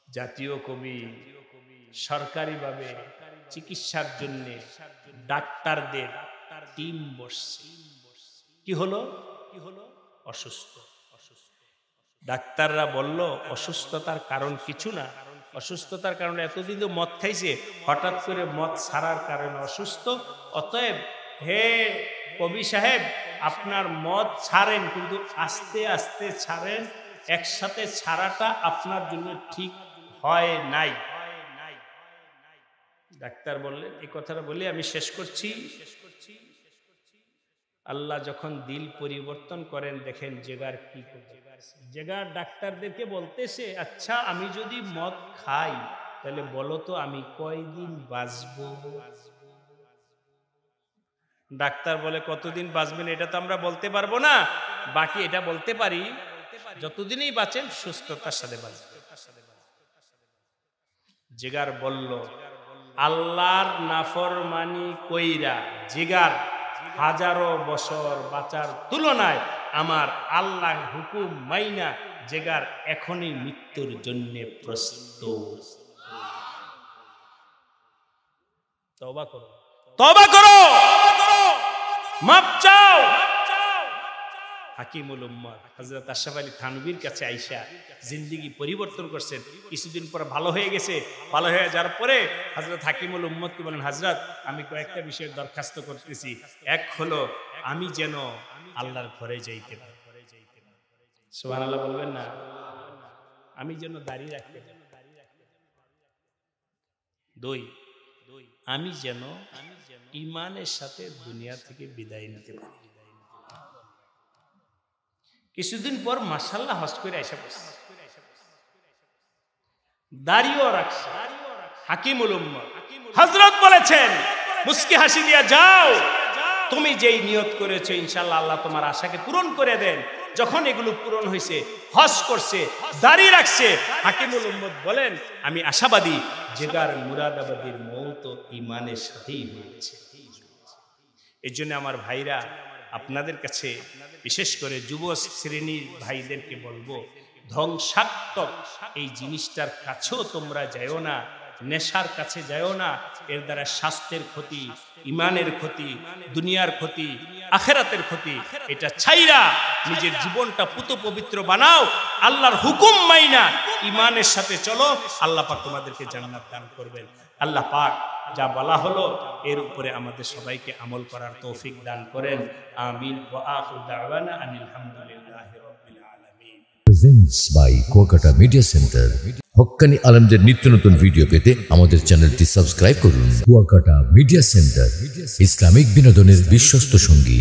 জাতীয় কবি সরকারিভাবে চিকিৎসার জন্য ডাক্তারদের টিম বসছে। কি হলো? অসুস্থ। ডাক্তাররা বলল অসুস্থতার কারণ কিছু না, অসুস্থতার কারণে এতদিন তো মদ খাইছে, হঠাৎ করে মদ ছাড়ার কারণে অসুস্থ। অতএব হে কবি সাহেব, আপনার মদ ছাড়েন, কিন্তু আস্তে আস্তে ছাড়েন, একসাথে ছাড়াটা আপনার জন্য ঠিক হয় নাই। ডাক্তার বললেন, এই কথাটা বলে আমি শেষ করছি। আল্লাহ যখন দিল পরিবর্তন করেন, দেখেন জেগার কি করে। জেগার ডাক্তারদেরকে বলতেছে, আচ্ছা আমি যদি মদ খাই তাহলে বলো তো আমি কয়দিন বাঁচবো? ডাক্তার বলে, কতদিন বাঁচবেন এটা তো আমরা বলতে পারবো না, বাকি এটা বলতে পারি যতদিনই বাঁচেন সুস্থতার সাথে বাঁচবেন। জিগার বলল, আল্লাহর নাফরমানি কইরা জিগার হাজারো বছর বাঁচার তুলনায় আমার আল্লাহ হুকুম মাইনা জিগার এখনই মৃত্যুর জন্য প্রস্তুত। তওবা করো, তওবা করো, মাপ চাও। হাকিমুল উম্মাত হযরত আশরাফ আলী থানভীর কাছে আইসা জিন্দেগি পরিবর্তন করছেন। কিছুদিন পর ভালো হয়ে গেছে। ভালো হয়ে যাওয়ার পরে হযরত হাকিমুল উম্মাতকে বলেন, হযরত আমি কয়েকটা বিষয়ের দরখাস্ত করতেছি। এক হলো আমি যেন আল্লাহর ঘরে যাইতে পারি। সুবহানাল্লাহ বলবেন না? আমি যেন দাঁড়িয়ে রাখতে পারি। দুই, আমি যেন ঈমানের সাথে দুনিয়া থেকে বিদায় নিতে পারি। কিছুদিন পর মাশাআল্লাহ হজ করে আইসা পড়ছে, দাড়িও রাখছে। হাকিমুল উম্মাহ হযরত বলেছেন, মুস্কি হাসি দিয়া যাও, তুমি যেই নিয়ত করেছো ইনশাআল্লাহ আল্লাহ তোমার আশাকে পূরণ করে দেন। যখন এগুলো পূরণ হয়েছে, হজ করছে, দাড়ি রাখছে, হাকিমুল উম্মাহ বলেন, আমি আশাবাদী জিগার মুরাদাবাদীর মওত ঈমানের সাথেই হয়েছে। এই জন্য আমার ভাইরা, আপনাদের কাছে বিশেষ করে যুব শ্রেণীর ভাইদেরকে বলবো, ধ্বংসাত্মক এই জিনিসটার কাছেও তোমরা যাও না, নেশার কাছে যাও না। এর দ্বারা স্বাস্থ্যের ক্ষতি, ঈমানের ক্ষতি, দুনিয়ার ক্ষতি, আখিরাতের ক্ষতি। এটা ছাইরা নিজের জীবনটা পুত পবিত্র বানাও, আল্লাহর হুকুম মাইনা ঈমানের সাথে চলো, আল্লাহ পাক তোমাদেরকে জান্নাত দান করবেন। আল্লাহ পাক যা বলা হলো এর উপরে আমাদের সবাইকে আমল করার তৌফিক দান করেন। আমিন। ওয়া আখিরু দাওয়ানা আনিল হামদুলিল্লাহি রাব্বিল আলামিন। Presents by Kuakata media centre. হক্কানি আলেমদের নিত্য নতুন ভিডিও পেতে আমাদের চ্যানেলটি সাবস্ক্রাইব করুন। কুয়াকাটা মিডিয়া সেন্টার, ইসলামিক বিনোদনের বিশ্বস্ত সঙ্গী।